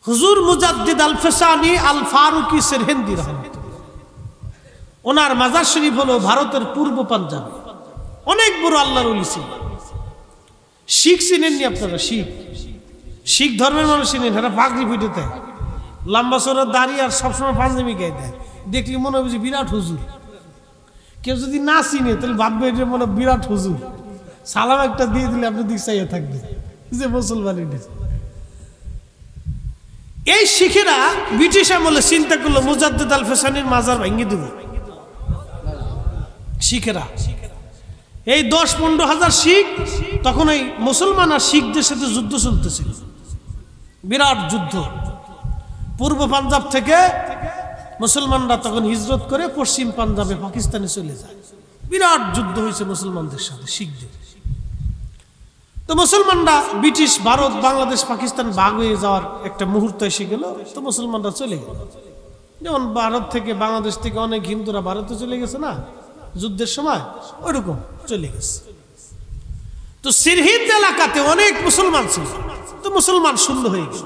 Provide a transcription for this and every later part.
হুজুর মুজাদ্দিদ আল ফেসানি আল ফারুকি সিরহিন্দি রাহমাতুল্লাহ, ওনার মাজার শরীফ হলো ভারতের পূর্ব পাঞ্জাবে। অনেক বড় আল্লাহর ওলি ছিল। শিখ চিনেননি আপনারা? শিখ ধর্মের মানুষ চিনেন? এরা পাগড়ি পিঠেতে লম্বা চোরা দাঁড়িয়ে আর সবসময় পাঞ্জাবি গায়ে দেয়, দেখলি মনে হবে যে বিরাট হুজুর। কেউ যদি না চিনে তাহলে ভাববে এটা মনে বিরাট হুজুর। সালাম একটা দিয়ে দিলে আপনি দিক চাইয়া থাকবেন যে মুসলমানের। এই শিখেরা ব্রিটিশ আমলে চিন্তা করলো মুজাদ্দিদ আল ফেসানির মাজার ভেঙে দেব। শিখেরা এই 10-15 হাজার শিখ, তখন এই মুসলমান আর শিখদের সাথে যুদ্ধ চলতেছিল, বিরাট যুদ্ধ। পূর্ব পাঞ্জাব থেকে মুসলমানরা তখন হিজরত করে পশ্চিম পাঞ্জাবে পাকিস্তানে চলে যায়। বিরাট যুদ্ধ হয়েছে মুসলমানদের সাথে শিখদের। তো মুসলমানরা ব্রিটিশ ভারত বাংলাদেশ পাকিস্তান ভাগ হয়ে যাওয়ার একটা মুহূর্ত এসে গেল। তো মুসলমানরা চলে গেল, যেমন ভারত থেকে বাংলাদেশ থেকে অনেক হিন্দুরা ভারতে চলে গেছে না যুদ্ধের সময়, ওইরকম চলে গেছে। তো সিরহিন্দ এলাকাতে অনেক মুসলমান ছিল, তো মুসলমান শূন্য হয়ে গেল।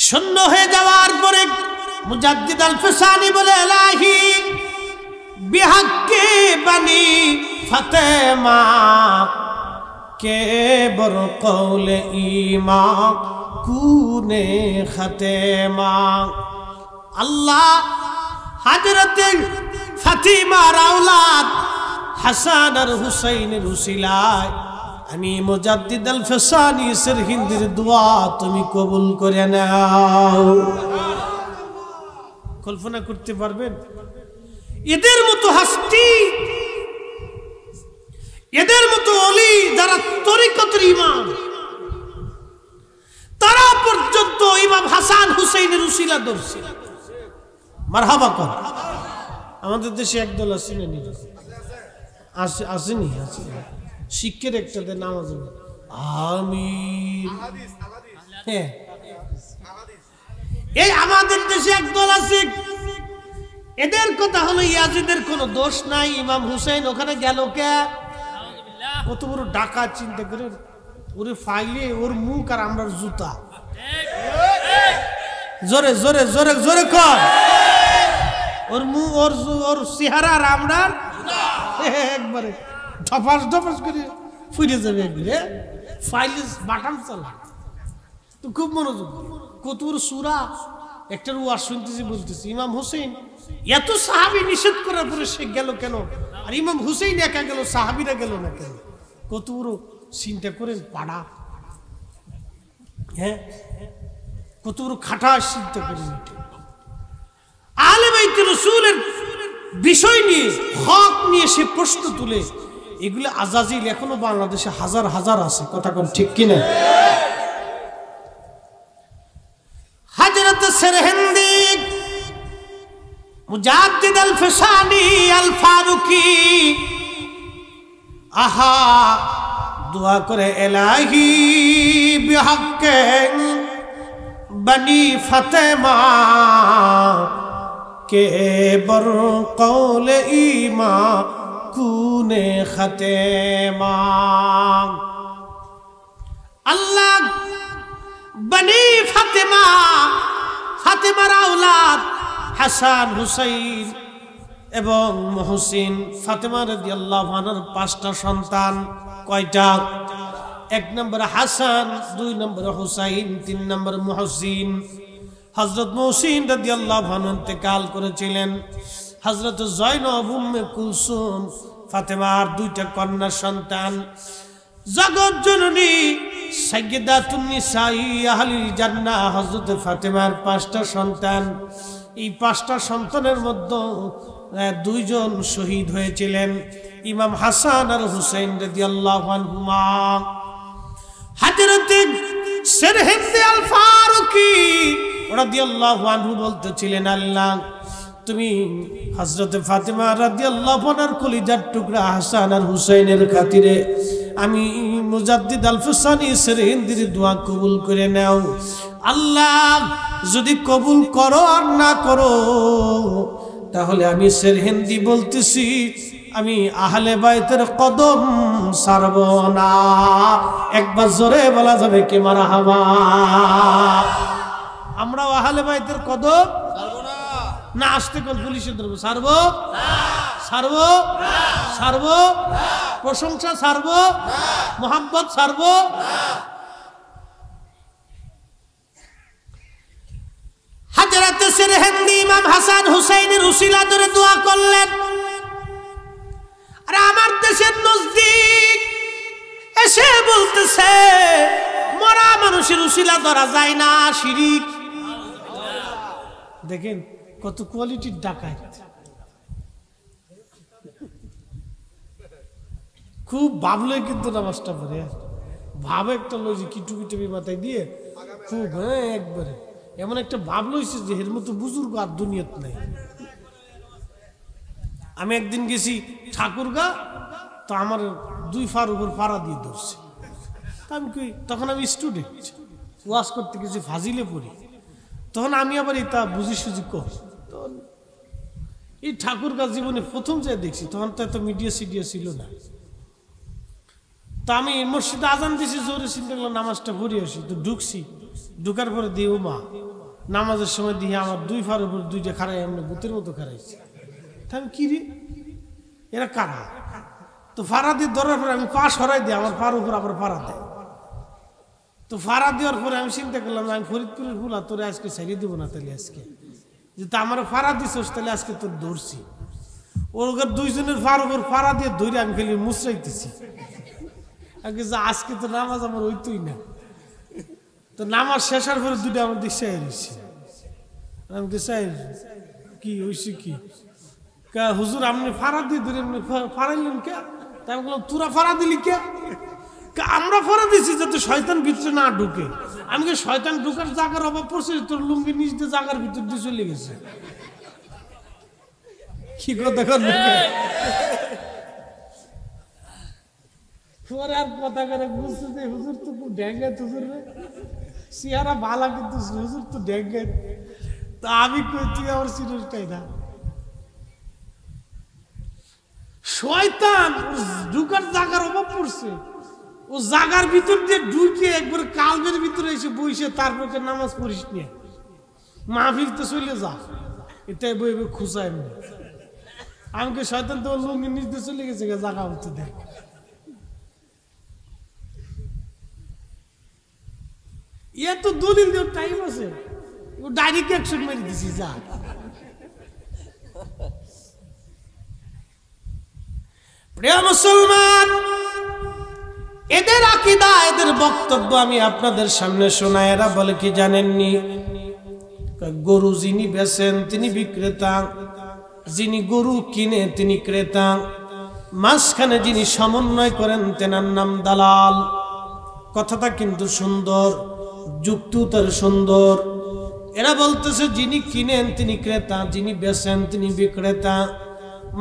শূন্য হয়ে যাওয়ার পরে মুজাদ্দিদ আল ফেসানি বলে এলাহি বিহাক্কে বানি ফাতেমা কে বড় কৌলে ইমা কুনে খাতেমা। আল্লাহ হযরতে ফাতিমার আওলাদ হাসান আর হুসাইনের উসিলায় আমি মুজাদ্দিদ আল ফেসানি সিরহিন্দির দোয়া তুমি কবুল করে নাও। কল্পনা করতে পারবেন এদের মতো হাস্তি, এদের মতো ওলি যারা তরিকতের ইমাম, তারা পর্যন্ত ইমাম হাসান হুসাইনের উসিলা ধরছে। মারহাবা কর। আমাদের দেশে একদল আছে না, আসেনি? শিক্ষের একটা নামাজ আমিন। হ্যাঁ, এই আমাদের দেশে একদল আছে, এদের কথা হলো ইয়াজিদের কোনো দোষ নাই, ইমাম হুসাইন ওখানে গেল কে? কত বড় ডাকাত, চিন্তা করে ওরে ফাইলে ওর মুখ আর আমরা জুতা। জোরে জোরে জোরে জোরে কর। ওর মুখ ওর চেহারা আর আমরা একবারে ঢপাস ঢপাস করে ফুটে যাবে একবারে। ফাইলে বাটাম চালা তো খুব মনোযোগ। কত বড় সুরা একটার ওয়াজ শুনতেছি, বলতেছি ইমাম হুসেইন এত সাহাবী নিষেধ করার পরে সে গেল কেন? আর ইমাম হুসেইন একা গেল, সাহাবীরা গেল না কেন? কত বড় চিন্তা করেন পাড়া। হ্যাঁ, কত বড় খাটা চিন্তা করেন। আহলে বাইত রাসূলের বিষয় নিয়ে, হক নিয়ে সে প্রশ্ন তুলে, এগুলো আজাজিল এখনো বাংলাদেশে হাজার হাজার আছে। কথা কোন ঠিক কিনা? হযরত সিরহিন্দি মুজাদ্দিদ আল ফেসানি আল ফারুকি আহা দোয়া করে এলাহি বিহাক্কে বনি ফাতেমা কে বর কৌলে ইমা কুনে খাতেমা। আল্লাহ বনি ফাতেমা, ফাতেমার আওলাদ হাসান হুসাইন এবং মুহসিন, ফাতেমা রাদিয়াল্লাহু আনহার 5টা সন্তান। কয়টা? 1 নম্বরে হাসান, 2 নম্বরে হুসাইন, 3 নম্বরে মুহসিন। হযরত মুহসিন রাদিয়াল্লাহু আনহু ইন্তেকাল করেছিলেন। হযরত জয়নব উম্মে কুলসুম ফাতেমার 2টা কন্যা সন্তান। জগৎ জননী সাইয়্যিদাতুন নিসাই আহলিল জান্নাহ হযরত ফাতেমার 5টা সন্তান। এই 5টা সন্তানের মধ্যে 2 জন শহীদ হয়েছিলেন, ইমাম হাসান আর হুসাইন রাদিয়াল্লাহু আনহুমা। হযরত সিরহিন্দি আল ফারুকি রাদিয়াল্লাহু আনহু বলতেছিলেন, আল্লাহ তুমি হযরত ফাতেমা রাদিয়াল্লাহু আনহার কলিজার টুকরা হাসান আর হুসাইনের খাতিরে আমি মুজাদ্দিদ আল ফেসানি সিরহিন্দির দোয়া কবুল করে নাও। আল্লাহ যদি কবুল করো আর না করো, তাহলে আমি সিরহিন্দি বলতেছি আমি আহলে বাইতের কদম ছাড়ব না। একবার জোরে বলা যাবে কি মারহাবা? আমরাও আহলে বাইতের কদম ছাড়ব না। না আসতে কোন পুলিশে ধরবো? ছাড়ব ছাড়ব ছাড়ব প্রশংসা ছাড়ব মোহাম্মত ছাড়ব। হাজরাতে সেরহিন্দি ইমাম হাসান হুসাইনের উসিলা ধরে দোয়া করলেন, আর আমার দেশের নজদিক এসে বলতেছে মরা মানুষের উসিলা ধরা যায় না, শিরিক। দেখেন কত কোয়ালিটির ডাকাত। খুব ভাবলে কিন্তু নামাজটা পড়ে ভাবে একটা লজি কিটু কিটুবি মাথায় দিয়ে খুব একবারে এমন একটা ভাব লইছে যে এর মতো বুজুর্গ আর দুনিয়াত নাই। আমি একদিন গেছি ঠাকুরগা, তো আমার 2 ফার উপর ফাড়া দিয়ে ধরছে। আমি কই, তখন আমি স্টুডেন্ট, ওয়াজ করতে গেছি, ফাজিলে পড়ি। তখন আমি আবার এটা বুঝি সুঝি কর। তখন এই ঠাকুরগা জীবনে প্রথম যে দেখছি, তখন তো এত মিডিয়া সিডিয়া ছিল না। তো আমি মসজিদে আজান দিছি, জোরে চিন্তা করলাম নামাজটা পড়ে আসি। তো ঢুকছি, ঢুকার পরে দিয়ে মা নামাজের সময় দিয়ে আমার 2 ফার উপর 2টা খাড়াই, এমনি ভূতের মতো খাড়াইছি। আমি কি রে এরা কারা? তো ফাড়া দিয়ে ধরার পরে আমি পা সরাই দিই, আমার পার উপর আবার ফাড়া দেয়। তো ফাড়া দেওয়ার পরে আমি চিন্তা করলাম আমি ফরিদপুরের ফুলা তোরে আজকে ছাড়িয়ে দেবো না, তাহলে আজকে যেহেতু আমার ফাড়া দিছোস তাহলে আজকে তোর ধরছি। ওর 2 জনের ফার উপর ফাড়া দিয়ে ধরে আমি খালি মুচড়াইতেছি। আজকে তো নামাজ আমার হইতই না। তো নামাজ শেষার পরে 2টা আমার দিক চাই রয়েছে। আমি চাই কি হয়েছে কি হুজুর আপনি ফাড়া দিয়ে ধরে ফাড়াইলেন কে? তাই আমি বললাম তোরা ফাড়া দিলি কে? আমরা ফাড়া দিছি যাতে শয়তান ভিতরে না ঢুকে। আমি কি শয়তান ঢুকার জায়গার অভাব পড়ছে? তোর লুঙ্গি নিচ দিয়ে জায়গার ভিতর দিয়ে চলে গেছে। কি কথা করবে পরে আর কথা করে বুঝতে যে হুজুর তো খুব ড্যাঙ্গায়, হুজুর চেহারা ভালো কিন্তু হুজুর তো ড্যাঙ্গায়। তা আমি কই তুই আমার সিরিয়াসটাই না। শয়তান ঢুকার জায়গার অভাব পড়ছে, ও জায়গার ভিতর দিয়ে ঢুকে একবার কালবের ভিতরে এসে বইসে তারপরে নামাজ পড়িস নিয়ে মাহফিল তো চলে যা, এটাই বই বই খুঁজায় এমনি। আমাকে শয়তান তো লুঙ্গি নিচ দিয়ে চলে গেছে জায়গা হতে দেখ। ইয়া তো দলিল দেওয়ার টাইম আছে, ও ডাইরেক্ট অ্যাকশন মেরে দিছি যা। প্রিয় মুসলমান, এদের আকীদা, এদের বক্তব্য আমি আপনাদের সামনে শোনাই। এরা বলে কি জানেননি? গরু যিনি বেচেন তিনি বিক্রেতা, যিনি গরু কিনে তিনি ক্রেতা, মাঝখানে যিনি সমন্বয় করেন তেনার নাম দালাল। কথাটা কিন্তু সুন্দর, যুক্তিও তার সুন্দর। এরা বলতেছে যিনি কিনেন তিনি ক্রেতা, যিনি বেচেন তিনি বিক্রেতা,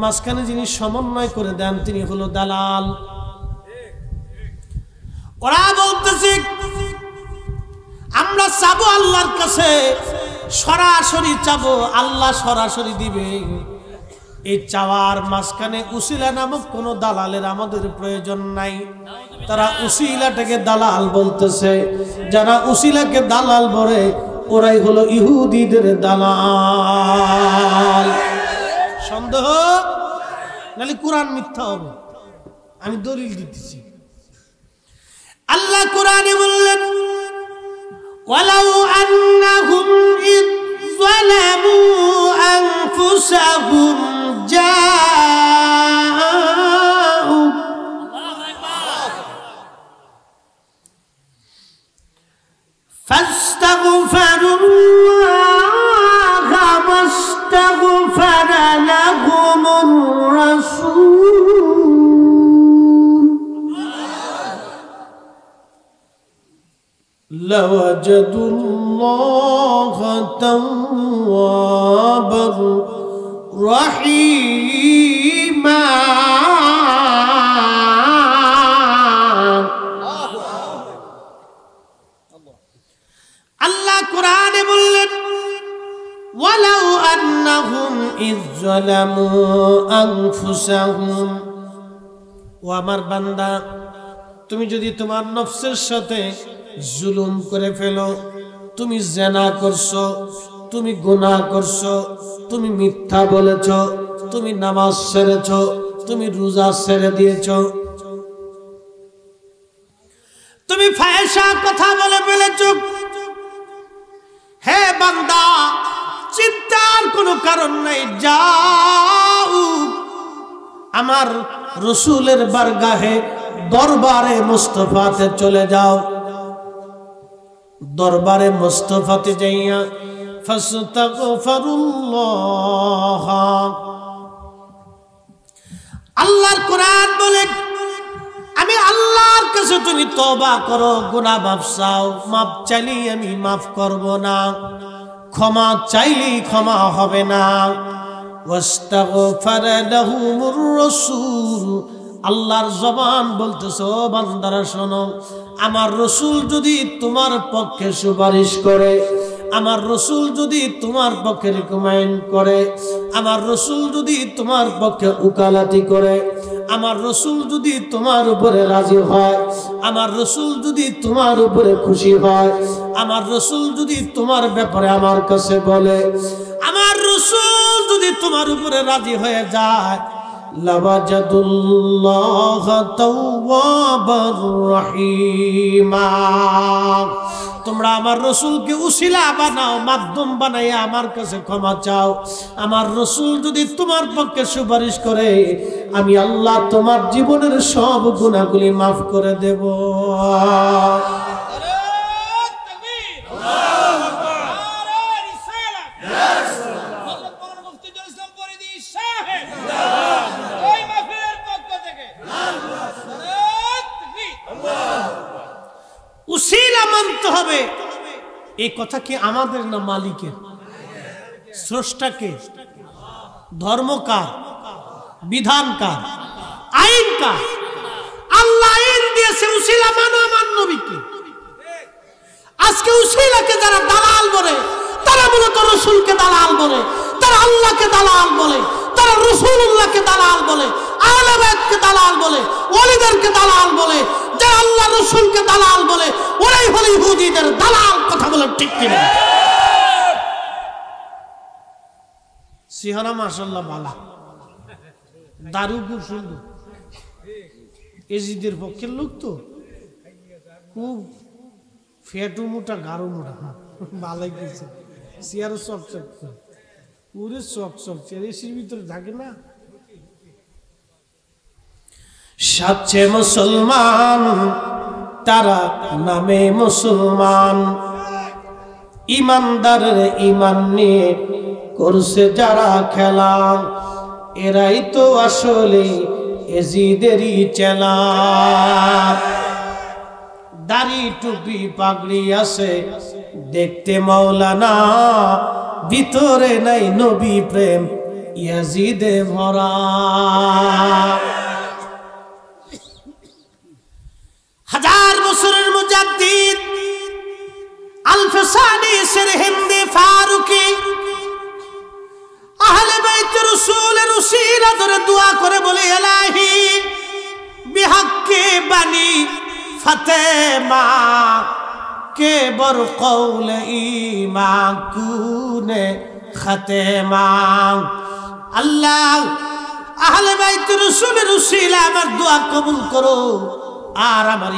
মাঝখানে যিনি সমন্বয় করে দেন তিনি হলো দালাল। ওরা বলতেছে আমরা চাবো আল্লাহর কাছে, সরাসরি চাবো, আল্লাহ সরাসরি দিবে। এই চাওয়ার মাঝখানে উসিলা নামক কোন দালালের আমাদের প্রয়োজন নাই। তারা উসিলাটাকে দালাল বলতেছে। যারা উসিলাকে দালাল বলে ওরাই হলো ইহুদিদের দালাল। সন্দেহ নালে কোরআন মিথ্যা হবে। আমি দলিল দিতেছি। আল্লাহ কোরআনে বললেন ওয়ালাউ আন্নাহুম ইয যালামু আনফুসাহুম জাআউ ফাস্তাগফিরুল্লাহা ওয়াস্তাগফারা লাহুমুর রাসূল লাওয়াজাদুল্লাহা তাওয়াবার রহিমা। আল্লাহ কোরআনে বললেন ওয়ালাউ আন্নাহুম ইয যালামু আনফুসাহুম, ও আমার বান্দা, তুমি যদি তোমার নফসের সাথে জুলুম করে ফেলো, তুমি জিনা করছো, তুমি গুনাহ করছো, তুমি মিথ্যা বলেছো, তুমি নামাজ ছেড়েছো, তুমি রোজা ছেড়ে দিয়েছো, তুমি ফাহিশা কথা বলে ফেলেছো, হে বান্দা, চিন্তার কোনো কারণ নাই, যাও আমার রসুলের বারগাহে দরবারে মুস্তাফাতে চলে যাও। দরবারে মুস্তাফাতে যাইয়া ফাস্তাগফিরুল্লাহ, আল্লাহর কোরআন বলে আমি আল্লাহর কাছে তুমি তওবা করো, গুনাহ মাফ চাও, মাফ চাইলেই আমি মাফ করব না, ক্ষমা চাইলেই ক্ষমা হবে না। ওয়াস্তাগফারা লাহুমুর রাসূল, আল্লাহর জবান বলতেছে, ও বান্দারা শোনো, আমার রসুল যদি তোমার পক্ষে সুপারিশ করে, আমার রসুল যদি তোমার পক্ষে রিকমেন্ড করে, আমার রসুল যদি তোমার পক্ষে উকালাতি করে, আমার রসুল যদি তোমার উপরে রাজি হয়, আমার রসুল যদি তোমার উপরে খুশি হয়, আমার রসুল যদি তোমার ব্যাপারে আমার কাছে বলে, আমার রসুল যদি তোমার উপরে রাজি হয়ে যায়, লাওয়াজাদুল্লাহ তাওয়াবার রহিমা, তোমরা আমার রসুলকে উসিলা বানাও, মাধ্যম বানাইয়া আমার কাছে ক্ষমা চাও। আমার রসুল যদি তোমার পক্ষে সুপারিশ করে, আমি আল্লাহ তোমার জীবনের সব গুনাহগুলি মাফ করে দেব। উসিলা মানতে হবে। এই কথা কি আমাদের না মালিকের? স্রষ্টাকে? ধর্ম কার? বিধান কার? আইন কার? আল্লাহ আইন দিয়েছে, উসিলা মানো আমার নবীকে। আজকে উসিলাকে যারা দালাল বলে, তারা মূলত রসুলকে দালাল বলে, তারা আল্লাহকে দালাল বলে, তারা রাসূলুল্লাহকে দালাল বলে, আহলে বাইতকে দালাল বলে, ওলিদেরকে দালাল বলে। যারা আল্লাহ রসুলকে দালাল বলে, ওরাই হলো ইহুদিদের দালাল। কথা বলে ঠিক কিনা? সিহারা মাশাআল্লাহ বালা, দারু খুব সুন্দর, এজিদের পক্ষের লোক তো, খুব ফেটু মোটা, গাঢ় মোটা, ভালাই গেছে। সিয়ারও চকচক করে, পুরো চকচক, এসির ভিতরে থাকে না। সাচ্ছে মুসলমান তারা নামে মুসলমান, ইমানদারের ইমান নিয়ে করছে যারা খেলা, এরাই তো আসলে এজিদেরই চেলা। দাড়ি টুপি পাগড়ি আছে দেখতে মাওলানা, ভিতরে নাই নবী প্রেম, ইয়াজিদে ভরা। হাজার বছরের মুজাদ্দিদ আল-ফাসানি সিরহিন্দি ফারুকি আহলে বাইত রাসূলের উসিলা ধরে দোয়া করে বলে, ইলাহি বিহাক্কি বানি ফাতেমা কে বর কওল ঈমান কুনে খাতেমা। আল্লাহ, আহলে বাইত রাসূলের উসিলা আমার দোয়া কবুল করো, আর আমার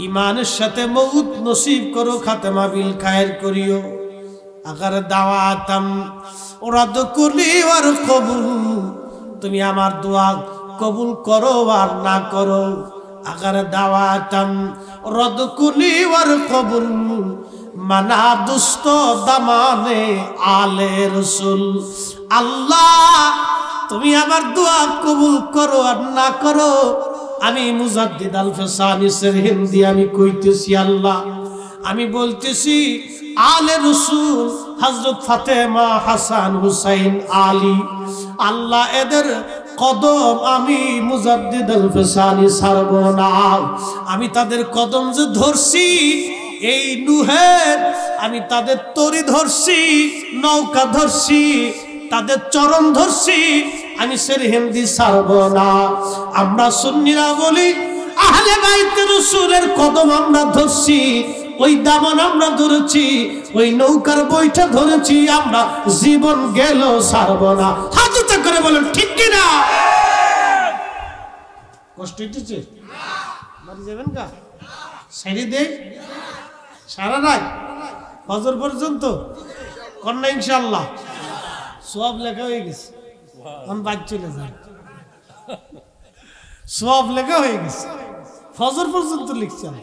ইমানের সাথে মউত নসিব করো, খাতেমা বিল খায়ের করিও। আগার দাওয়াতাম ওরাদ কুলি ওয়ার কবুল, তুমি আমার দোয়া কবুল করো আর না করো। আগার দাওয়াতাম রদ কুলি ওয়ার কবুল, মানা দুস্ত দামানে আলে রসুল। আল্লাহ, তুমি আমার দোয়া কবুল করো আর না করো, আমি মুজাদ্দিদ আল-ফাসানি সিরহিন্দি আমি কইতেছি, আল্লাহ আমি বলতেছি, আলে রসুল হযরত ফাতেমা, হাসান, হুসাইন, আলী, আল্লাহ এদের কদম আমি মুজাদ্দিদ আল-ফাসানি ছাড়ব না। আমি তাদের কদম যে ধরছি, এই নুহের আমি তাদের তরি ধরছি, নৌকা ধরছি, তাদের চরণ ধরছি, আমি সেরহিন্দি ছাড়ব না। আমরা সুন্নিরা বলি আহলে বাইতে রাসূলের কদম আমরা ধরছি, ওই দামান আমরা ধরেছি, ওই নৌকার বইটা ধরেছি, আমরা জীবন গেল ছাড়ব না। হাত উঁচু করে বলেন ঠিক কিনা? কষ্ট হইতেছে? মারি যাবেন কা? ছেড়ে দে সারা রাত ফজর পর্যন্ত কন্যা ইনশাআল্লাহ সব লেখা হয়ে গেছে। এখন বাদ চলে যান, সব লেখা হয়ে গেছে, ফজর পর্যন্ত লিখছেন।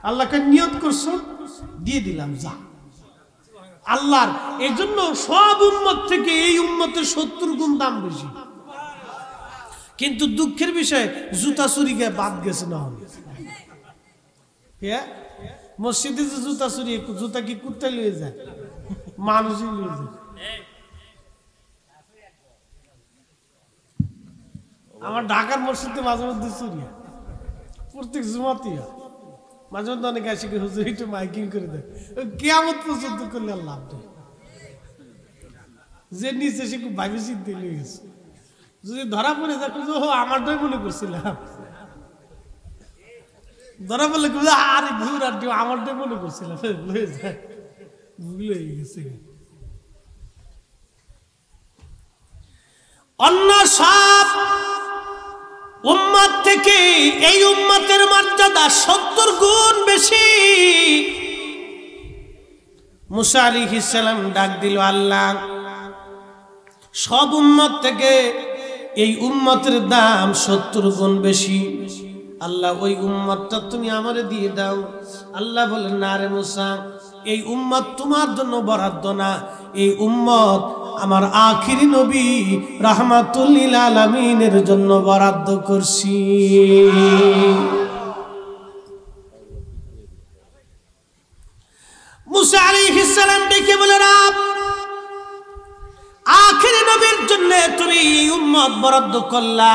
আল্লাহকে নিয়ত করছো, দিয়ে দিলাম যা। আল্লাহর এই জন্য সব উম্মত থেকে এই উম্মতের 70 গুণ দাম বেশি। কিন্তু দুঃখের বিষয় জুতা চুরি গিয়ে বাদ গেছে না হলে। মসজিদে যে জুতা চুরি, জুতা কি কুত্তায় লিয়ে যায়? মানুষই লিয়ে যায়। আমার ঢাকার মসজিদে মাঝে মধ্যে চুরি, প্রত্যেক জুমাতে মাঝে মধ্যে অনেক আসে কি হুজুর একটু মাইকিং করে দেয়, কিয়ামত পর্যন্ত করলে আর লাভ নেই। যে নিচে সে খুব ভাবি চিন্তে লিয়ে গেছে। যদি ধরা পড়ে যায় আমারটাই মনে করছিলাম, ধরা পড়লে আরে ভুল আর আমারটাই মনে করছিলাম, ভুল হয়ে গেছে। অন্য সব উম্মত থেকে এই উম্মতের মর্যাদা 70 গুণ বেশি। মুসা আলাইহিস সালাম ডাক দিল, আল্লাহ সব উম্মত থেকে এই উম্মতের দাম 70 গুণ বেশি। আল্লাহ ওই উম্মতটা তুমি আমারে দিয়ে দাও। আল্লাহ বলেন, না রে মুসা, এই উম্মত তোমার জন্য বরাদ্দ না, এই উম্মত আমার আখিরি নবী রাহমাতুল লিল আলামিনের জন্য বরাদ্দ করছি। মুসা আলাইহিস সালাম ডেকে বলে, রাব আখিরি নবীর জন্য তুমি এই উম্মত বরাদ্দ করলা,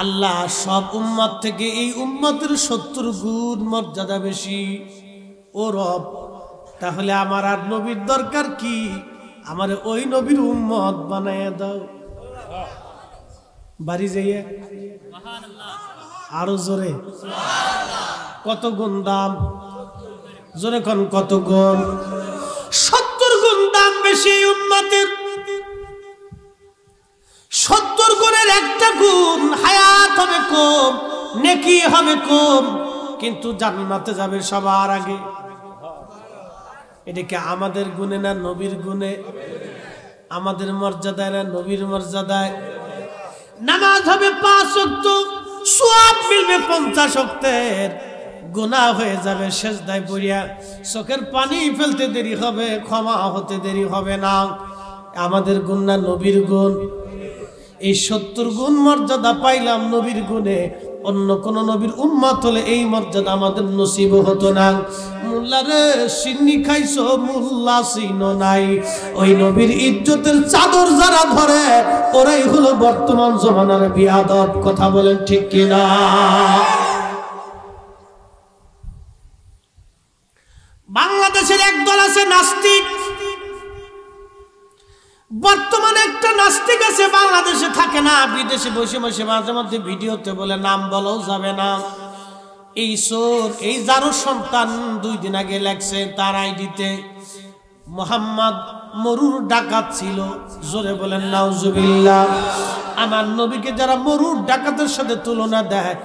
আল্লাহ সব উম্মত থেকে এই উম্মতের 70 গুণ মর্যাদা বেশি। ও রব, তাহলে আমার আর নবীর দরকার কি? আমার ওই নবীর উম্মত বানায় দাও। বাড়ি যাইয়ে আরো জোরে কত গুণ দাম? জোরে কোন কত গুণ? 70 গুণ দাম বেশি উম্মতের। 70 গুণের একটা গুণ হায়াত হবে কম, নেকি হবে কম, কিন্তু জান্নাতে যাবে সবার আগে। এটা কি আমাদের গুণে না নবীর গুণে? আমাদের মর্যাদায় না নবীর মর্যাদায়? নামাজ হবে 5 ওয়াক্ত, সওয়াব মিলবে 50 ওয়াক্তের, গুনাহ হয়ে যাবে সেজদায় পড়িয়া, চোখের পানি ফেলতে দেরি হবে, ক্ষমা হতে দেরি হবে না। আমাদের গুণ না নবীর গুণ? এই 70 গুণ মর্যাদা পাইলাম নবীর গুণে। অন্য কোন নবীর উম্মত হলে এই মর্যাদা আমাদের নসিব হতো না। মোল্লারে সিন্নি খাইছো, মোল্লা চিনো নাই। ওই নবীর ইজ্জতের চাদর যারা ধরে ওরাই হলো বর্তমান জমানার বিয়াদব। কথা বলেন ঠিক কিনা? বাংলাদেশের একদল আছে নাস্তিক। বর্তমানে একটা নাস্তিক আছে, বাংলাদেশে থাকে না, বিদেশে বসে বসে মাঝে মধ্যে ভিডিওতে বলে, নাম বলাও যাবে না, এই চোর, এই যারো সন্তান 2 দিন আগে লেখছে তার আইডিতে মোহাম্মদ মরুর ডাকাত ছিল। জোরে বলেন নাউজুবিল্লাহ। আমার নবীকে যারা মরুর ডাকাতের সাথে তুলনা দেয়,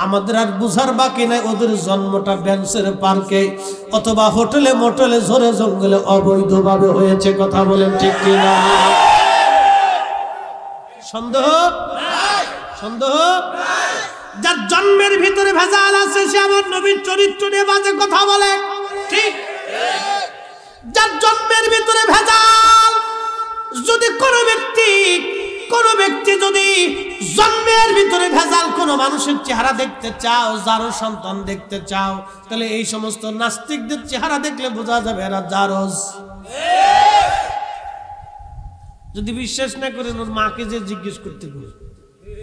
আমাদের আর বুঝার বাকি নাই ওদের জন্মটা বেঞ্চের পার্কে অথবা হোটেলে মোটেলে ঝোরে জঙ্গলে অবৈধভাবে হয়েছে। কথা বলেন ঠিক কিনা? সন্দেহ? সন্দেহ? যার জন্মের ভিতরে ভেজাল আছে সে আমার নবীর চরিত্র নিয়ে বাজে কথা বলে, ঠিক? যার জন্মের ভিতরে ভেজাল, যদি কোনো ব্যক্তি যদি জন্মের ভিতরে ভেজাল কোন মানুষের চেহারা দেখতে চাও, যারো সন্তান দেখতে চাও, তাহলে এই সমস্ত নাস্তিকদের চেহারা দেখলে বোঝা যাবে এরা জারজ। যদি বিশ্বাস না করেন ওর মাকে যে জিজ্ঞেস করতে পারে,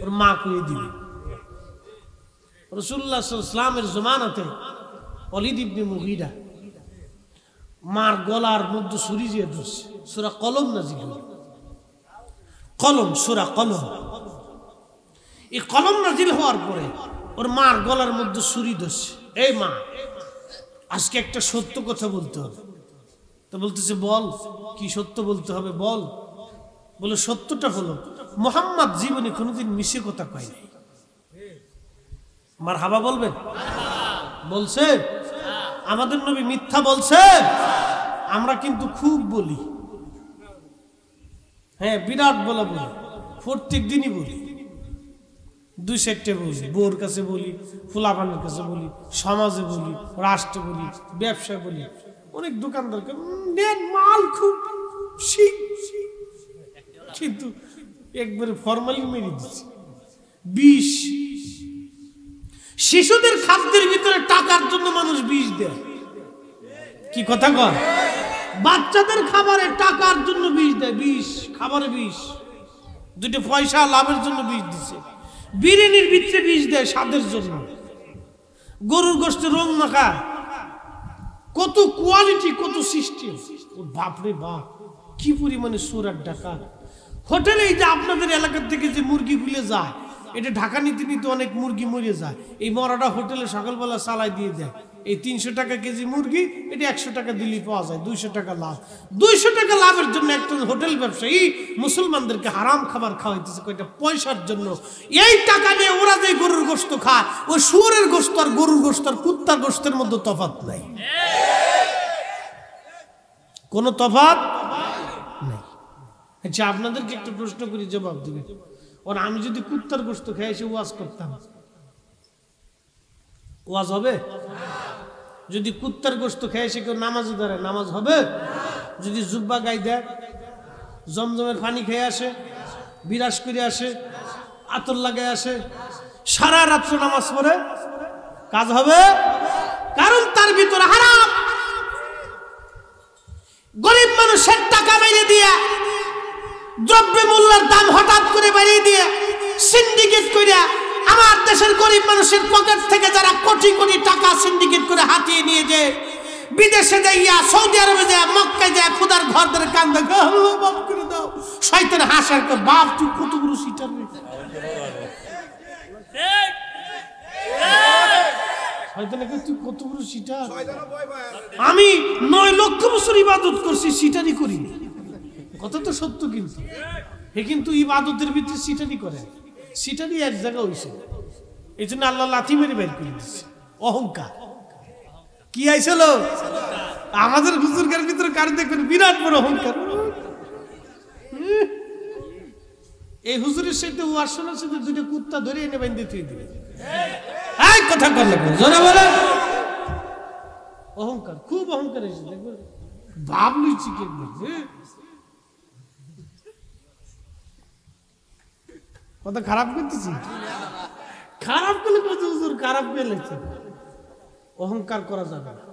ওর মা কয়ে দিবে। রাসূলুল্লাহ সাল্লাল্লাহু আলাইহি ওয়াসাল্লামের জমানাতে ওয়ালিদ ইবনে মুগীরা মার গলার মধ্যে ছুরি দিয়ে ধরছে। সূরা কলম নাজিল হলো, কলম, সূরা কলম। এই কলম নাজিল হওয়ার পরে ওর মার গলার মধ্যে ছুরি ধরছে। এই মা, আজকে একটা সত্য কথা বলতে হবে। তো বলতেছে, বল, কি সত্য বলতে হবে বল। বলে, সত্যটা হলো মুহাম্মদ জীবনে কোনোদিন মিছে কথা কয় নাই। মারহাবা বলবেন? বলছে আমাদের নবী মিথ্যা বলছে? আমরা কিন্তু খুব বলি, হ্যাঁ বিরাট বলা বলি, প্রত্যেক দিনই বলি। দুই সেক্টে বলি, বউর কাছে বলি, ফুলাপানের কাছে বলি, সমাজে বলি, রাষ্ট্রে বলি, ব্যবসায় বলি, অনেক দোকানদারকে নেন মাল খুব শিখ, কিন্তু একবারে ফরমালি মেরে দিচ্ছে। বিষ, শিশুদের খাদ্যের ভিতরে টাকার জন্য মানুষ বিষ দেয়। কি কথা কয়? বাচ্চাদের খাবারে টাকার জন্য বিষ দেয়, বিষ, খাবারে বিষ, দুটো পয়সা লাভের জন্য বিষ দিচ্ছে। বিরিয়ানির ভিতরে বিষ দেয় স্বাদের জন্য। গরুর গোশতে রং মাখা, কত কোয়ালিটি, কত সিস্টেম। বাপরে বাপ, কি পরিমাণে চোর আর ডাকাত। হোটেলে এই যে আপনাদের এলাকা থেকে যে মুরগি গুলে যায়, এটা ঢাকা নিতে নিতে অনেক মুরগি মরে যায়। এই মরাটা হোটেলে সকালবেলা চালাই দিয়ে দেয়। এই 300 টাকা কেজি মুরগি, এটা 100 টাকা দিলেই পাওয়া যায়, 200 টাকা লাভ। 200 টাকা লাভের জন্য একটা হোটেল ব্যবসায়ী মুসলমানদেরকে হারাম খাবার খাওয়াইতেছে কয়টা পয়সার জন্য। এই টাকা নিয়ে ওরা যে গরুর গোশত খায়, ওই শুয়োরের গোশত আর গরুর গোশত আর কুত্তার গোশতের মধ্যে তফাৎ নাই, কোনো তফাৎ নাই। আচ্ছা, আপনাদেরকে একটা প্রশ্ন করি, জবাব দিবেন। ওর আমি যদি কুত্তার গোশত খেয়ে এসে ওয়াজ করতাম, ওয়াজ হবে? যদি কুত্তার গোশত খেয়ে এসে কেউ নামাজে দাঁড়ায়, নামাজ হবে? যদি জুব্বা গাই দেয়, জমজমের পানি খেয়ে আসে, বিরাস করে আসে, আতর লাগায় আসে, সারা রাত্র নামাজ পড়ে, কাজ হবে? কারণ তার ভিতরে হারাম। গরিব মানুষের টাকা মেরে দিয়ে, দ্রব্য মূল্যের দাম হঠাৎ করে বাড়িয়ে দিয়ে, সিন্ডিকেট করে আমার দেশের গরিব মানুষের পকেট থেকে যারা কোটি কোটি টাকা সিন্ডিকেট করে হাতিয়ে নিয়ে যে বিদেশে যাইয়া, সৌদি আরবে যায়, মক্কায় যায়, খুদার ঘর ধরে কান্দে, মাফ করে দাও। শয়তান হাসার বাপ, তুই কত বড় সিটার রে, শয়তানকে তুই কত বড় সিটার। আমি 9 লক্ষ বছর ইবাদত করছি, সিটারি করিনি। কথা তো সত্য, কিন্তু হে কিন্তু ইবাদতের ভিতরে সিটারি করে, সিটারি এক জায়গা হইছে। এই জন্য আল্লাহ লাথি মেরে বের করে দিচ্ছে। অহংকার কি আইছিল আমাদের হুজুরকার ভিতরে, কার দেখবেন বিরাট বড় অহংকার। এই হুজুরের সাথে ওয়াজ শোনার সাথে দুটো কুত্তা ধরে এনে বেঁধে থুই দিবে। এই কথা কর না, জোরে বলে। অহংকার, খুব অহংকার হয়েছে, দেখবেন ভাব লুইছি কে কথা খারাপ করতেছি, খারাপ করলে হুজুর খারাপ পেলেছে। অহংকার করা যাবে না।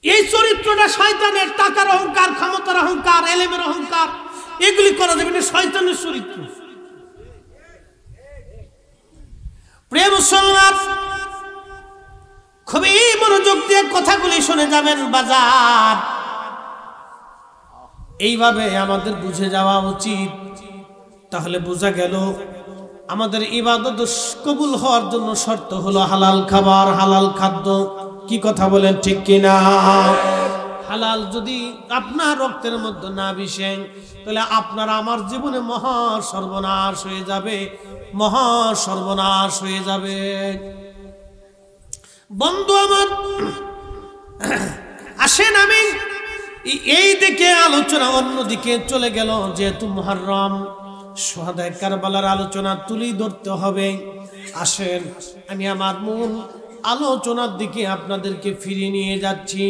এই চরিত্রটা শয়তানের, টাকার অহংকার, ক্ষমতার অহংকার, এলেমের অহংকার, এগুলি করা যাবে না, শয়তানের চরিত্র। প্রিয় মুসলমান, খুবই মনোযোগ দিয়ে কথাগুলি শুনে যাবেন বাজার। এইভাবে আমাদের বুঝে যাওয়া উচিত। তাহলে বোঝা গেল আমাদের ইবাদত কবুল হওয়ার জন্য শর্ত হলো হালাল খাবার, হালাল খাদ্য। কি কথা বলেন, ঠিক কিনা? হালাল যদি আপনার রক্তের মধ্যে না মিশে, তাহলে আপনার আমার জীবনে মহা সর্বনাশ হয়ে যাবে, মহা সর্বনাশ হয়ে যাবে। বন্ধু আমার, আসেন আমি এই দিকে আলোচনা অন্যদিকে চলে গেল। যেহেতু মুহররম, শুহাদায়ে কারবালার আলোচনা তুলি ধরতে হবে। আসেন আমি আমার মূল আলোচনার দিকে আপনাদেরকে ফিরিয়ে নিয়ে যাচ্ছি।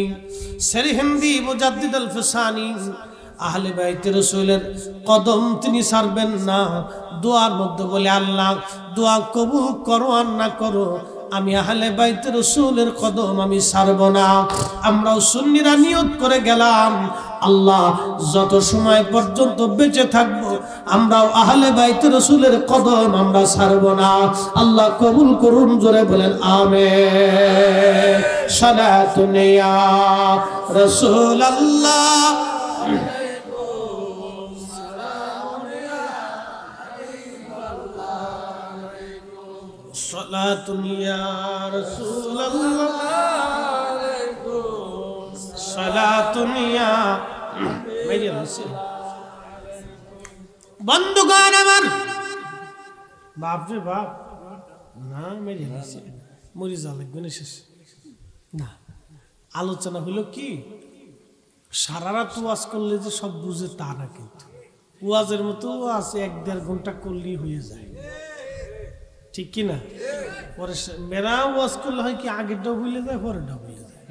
সেরহিন্দি মুজাদ্দিদ আল ফিসানি আহলে বাইতে রাসূলের কদম তিনি ছাড়বেন না। দোয়ার মধ্যে বলে, আল্লাহ দোয়া কবুল করো আর না করো, আমি আহলে বাইতে রাসূলের কদম আমি ছাড়ব না। আমরাও সুন্নিরা নিয়ত করে গেলাম, আল্লাহ যত সময় পর্যন্ত বেঁচে থাকবো আমরাও আহলে বাইত রাসূলের কদম আমরা ছাড়ব না। আল্লাহ কবুল করুন, জোরে বলেন আমিন। সালাতুন ইয়া রাসূলুল্লাহ সালাতুন ইয়া রাসূলুল্লাহ সালাতুন ইয়া বন্ধুগণ আমার, বাপরে বাপ না মেরে মরি যা লাগবে না শেষ না। আলোচনা হলো কি, সারা রাত ওয়াজ করলে যে সব বুঝে তা না, কিন্তু ওয়াজের মতো আছে 1-1.5 ঘন্টা করলেই হয়ে যায়, ঠিক কি না? পরে মেরা ওয়াজ করলে হয় কি আগেরটাও ভুলে যায় পরেরটাও ভুলে যায়,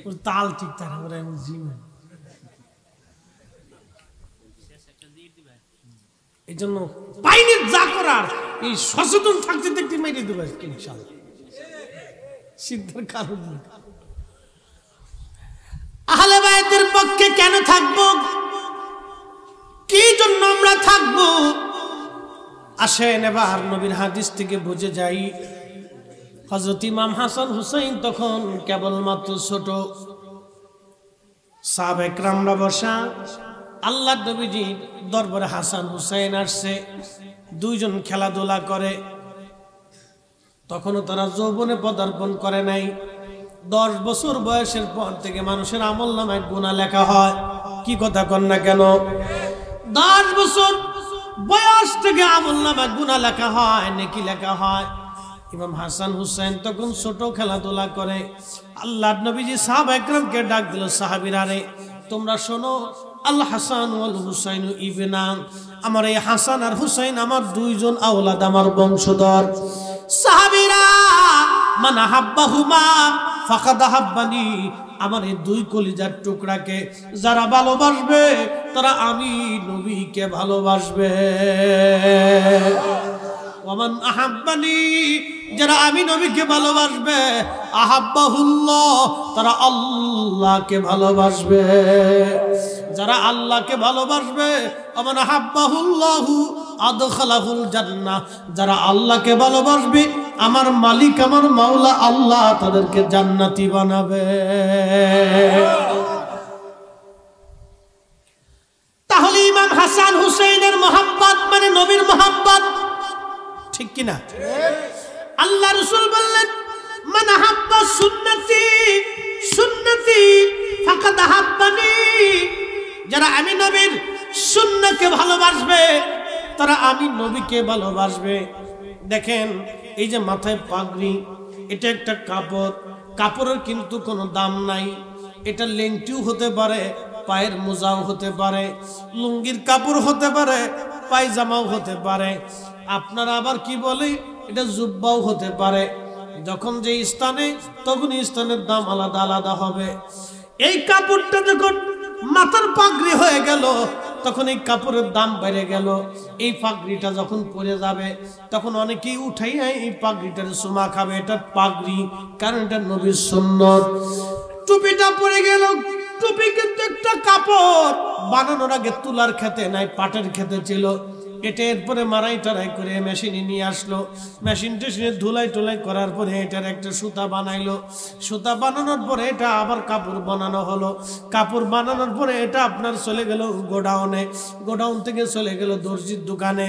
ওর তাল ঠিক থাকে আমরা এমন জীবন। এই জন্য পাইনি যা করার এই সচেতন থাকতে থাকতে মেরে দেবো ইনশাআল্লাহ, সিদ্ধার কারণ নেই। আহলে বায়তের পক্ষে কেন থাকবো, কি জন্য আমরা থাকবো? আসেন এবার নবীর হাদিস থেকে বুঝে যাই। হযরত ইমাম হাসান হুসাইন তখন কেবলমাত্র ছোট, সাহাবা একরামরা বসা, আল্লাহ নবীজি দরবারে হাসান হুসাইন আসছে, দুইজন খেলাধুলা করে। তখনও তারা যৌবনে পদার্পণ করে নাই। 10 বছর বয়সের পর থেকে মানুষের আমলনামায় গুনাহ লেখা হয়। কি কথা কন না কেন? 10 বছর বয়স থেকে আমলনামায় গুনাহ লেখা হয়, নেকি লেখা হয়। ইমাম হাসান হুসাইন তখন ছোট, খেলাধুলা করে। আল্লাহ নবীজি সাহাবা একরামকে ডাক দিল, সাহাবীরা রে তোমরা শোনো, আল হাসান ওয়াল হুসাইন ইবনা, আমার এই হাসান আর হুসাইন আমার দুইজন আওলাদ, আমার বংশধর। সাহাবীরা মান হাব্বাহুমা ফাকাদ হাব্বানি, আমার এই দুই কলিজার টুকরাকে যারা ভালোবাসবে তারা আমি নবীকে ভালোবাসবে। ওমান আহাব্বানি, যারা আমি নবীকে ভালোবাসবে, আহাব্বাহুল্লাহ, তারা আল্লাহকে ভালোবাসবে। যারা আল্লাহকে ভালোবাসবে, ওমান আহাব্বাহুল্লাহু আদখালাহুল জান্নাহ, যারা আল্লাহকে ভালোবাসবে আমার মালিক আমার মাওলা আল্লাহ তাদেরকে জান্নাতি বানাবে। তাহলে ইমাম হাসান হুসাইনের মোহাব্বত মানে নবীর মোহাব্বত, ঠিক কিনা? আল্লাহ রাসূল বললেন, মান আহাব্বা সুন্নতি সুন্নতি ফাকাদ আহাব্বানি, যারা আমি নবীর সুন্নাহকে ভালোবাসবে তারা আমি নবীকে ভালোবাসবে। দেখেন এই যে মাথায় পাগড়ি, এটা একটা কাপড়, কাপড়ের কিন্তু কোনো দাম নাই। এটা লেংটিও হতে পারে, পায়ের মোজাও হতে পারে, লুঙ্গির কাপড় হতে পারে, পায়জামাও হতে পারে, আপনারা আবার কি বলে এটা জুব্বাও হতে পারে। যখন যে স্থানে তখন স্থানের দাম আলাদা আলাদা হবে। এই কাপড়টা যখন মাথার পাগড়ি হয়ে গেল তখন এই কাপড়ের দাম বেড়ে গেল। এই পাগড়িটা যখন পরে যাবে তখন অনেকেই উঠাইয়া এই পাগড়িটার চুমা খাবে, এটা পাগড়ি, কারণ এটা নবীর সুন্নত। টুপিটা পরে গেল, টুপি কিন্তু একটা কাপড়, বানানোর আগে তুলার খেতে নাই পাটের খেতে ছিল। এটা এরপরে মারাই টারাই করে মেশিনে নিয়ে আসলো, মেশিন টেশিনে ধুলাই টুলাই করার পরে এটার একটা সুতা বানাইলো, সুতা বানানোর পরে এটা আবার কাপড় বানানো হলো, কাপড় বানানোর পরে এটা আপনার চলে গেল গোডাউনে, গোডাউন থেকে চলে গেল দর্জির দোকানে,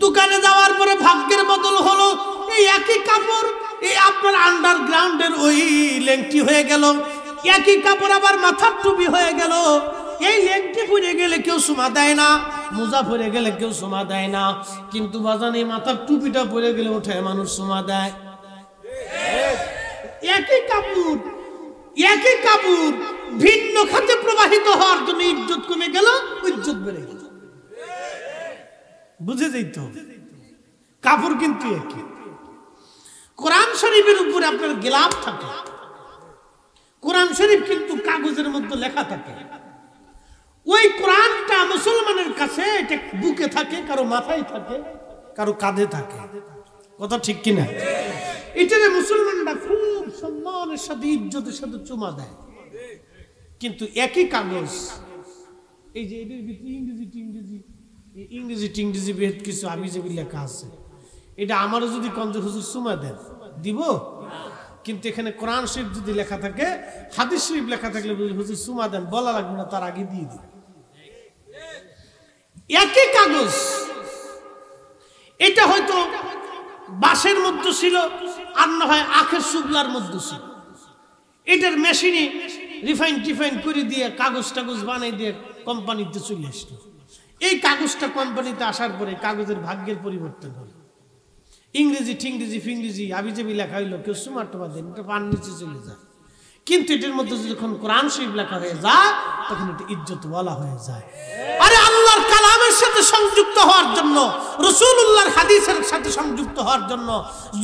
দোকানে যাওয়ার পরে ভাগ্যের বদল হলো। এই একই কাপড় এই আপনার আন্ডারগ্রাউন্ডের ওই লেংটি হয়ে গেল, একই কাপড় আবার মাথার টুপি হয়ে গেল। এই লেংটি পরে গেলে কেউ সুমা দেয় না, মোজা পরে গেলে কেউ সুমা দেয় না, কিন্তু বাজান এই মাথার টুপিটা পরে গেলে ওঠে মানুষ সুমা দেয়। একই কাপড়, একই কাপড় ভিন্ন খাতে প্রবাহিত হওয়ার জন্য ইজ্জত কমে গেল, ইজ্জত বেড়ে গেল। বুঝে যেত কাপড় কিন্তু একই। কোরআন শরীফের উপরে আপনার গিলাফ থাকে, কোরআন শরীফ কিন্তু কাগজের মধ্যে লেখা থাকে। ওই কোরআনটা মুসলমানের কাছে এটা বুকে থাকে, কারো মাথায় থাকে, কারো কাঁধে থাকে। কথা ঠিক কিনা? এটারে মুসলমানরা খুব সম্মানের সাথে ইজ্জতের সাথে চুমা দেয়। কিন্তু একই কাগজ, এই যে এদের ভিতরে ইংরেজি টিংরেজি বেদ কিছু আবিজাবি লেখা আছে, এটা আমারও যদি কঞ্জর হুজুর সুমা দেন দিব, কিন্তু এখানে কোরআন শরীফ যদি লেখা থাকে, হাদিস শরীফ লেখা থাকলে হুজুর সুমা দেন, বলা লাগবে না, তার আগে দিয়ে দিই। একই কাগজ, এটা হয়তো বাঁশের মধ্যে ছিল, আর না হয় আখের শুকলার মধ্যে ছিল। এটার মেশিনে রিফাইন করে দিয়ে কাগজ টাগজ বানাই দিয়ে কোম্পানিতে চলে আসলো। এই কাগজটা কোম্পানিতে আসার পরে কাগজের ভাগ্যের পরিবর্তন হলো, ইংরেজি ঠিংরেজি ফিংরেজি আবিজাবি লেখা হইলো, কেউ সুমার টোমা দেন, এটা পান নিচে চলে যায়। কিন্তু এটার মধ্যে যখন কোরআন শরীফ লেখা হয়ে যায়, তখন এটা ইজ্জত বলা হয়ে যায়। আরে আল্লাহর কালামের সাথে সংযুক্ত হওয়ার জন্য, রাসূলুল্লাহর হাদিসের সাথে সংযুক্ত হওয়ার জন্য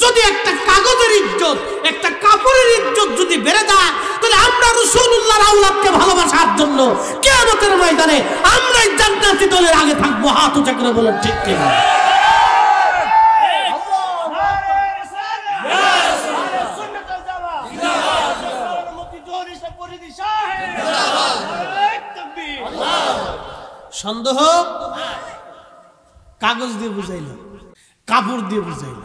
যদি একটা কাগজের ইজ্জত, একটা কাপড়ের ইজ্জত যদি বেড়ে যায়, তাহলে আমরা রাসূলুল্লাহর আওলাদকে ভালোবাসার জন্য কিয়ামতের ময়দানে আমরা জান্নাতি দলের আগে থাকবো। হাত উঁচা করে বলেন ঠিক কিনা? সন্দেহ কাগজ দিয়ে বুঝাইল, কাপড় দিয়ে বুঝাইল।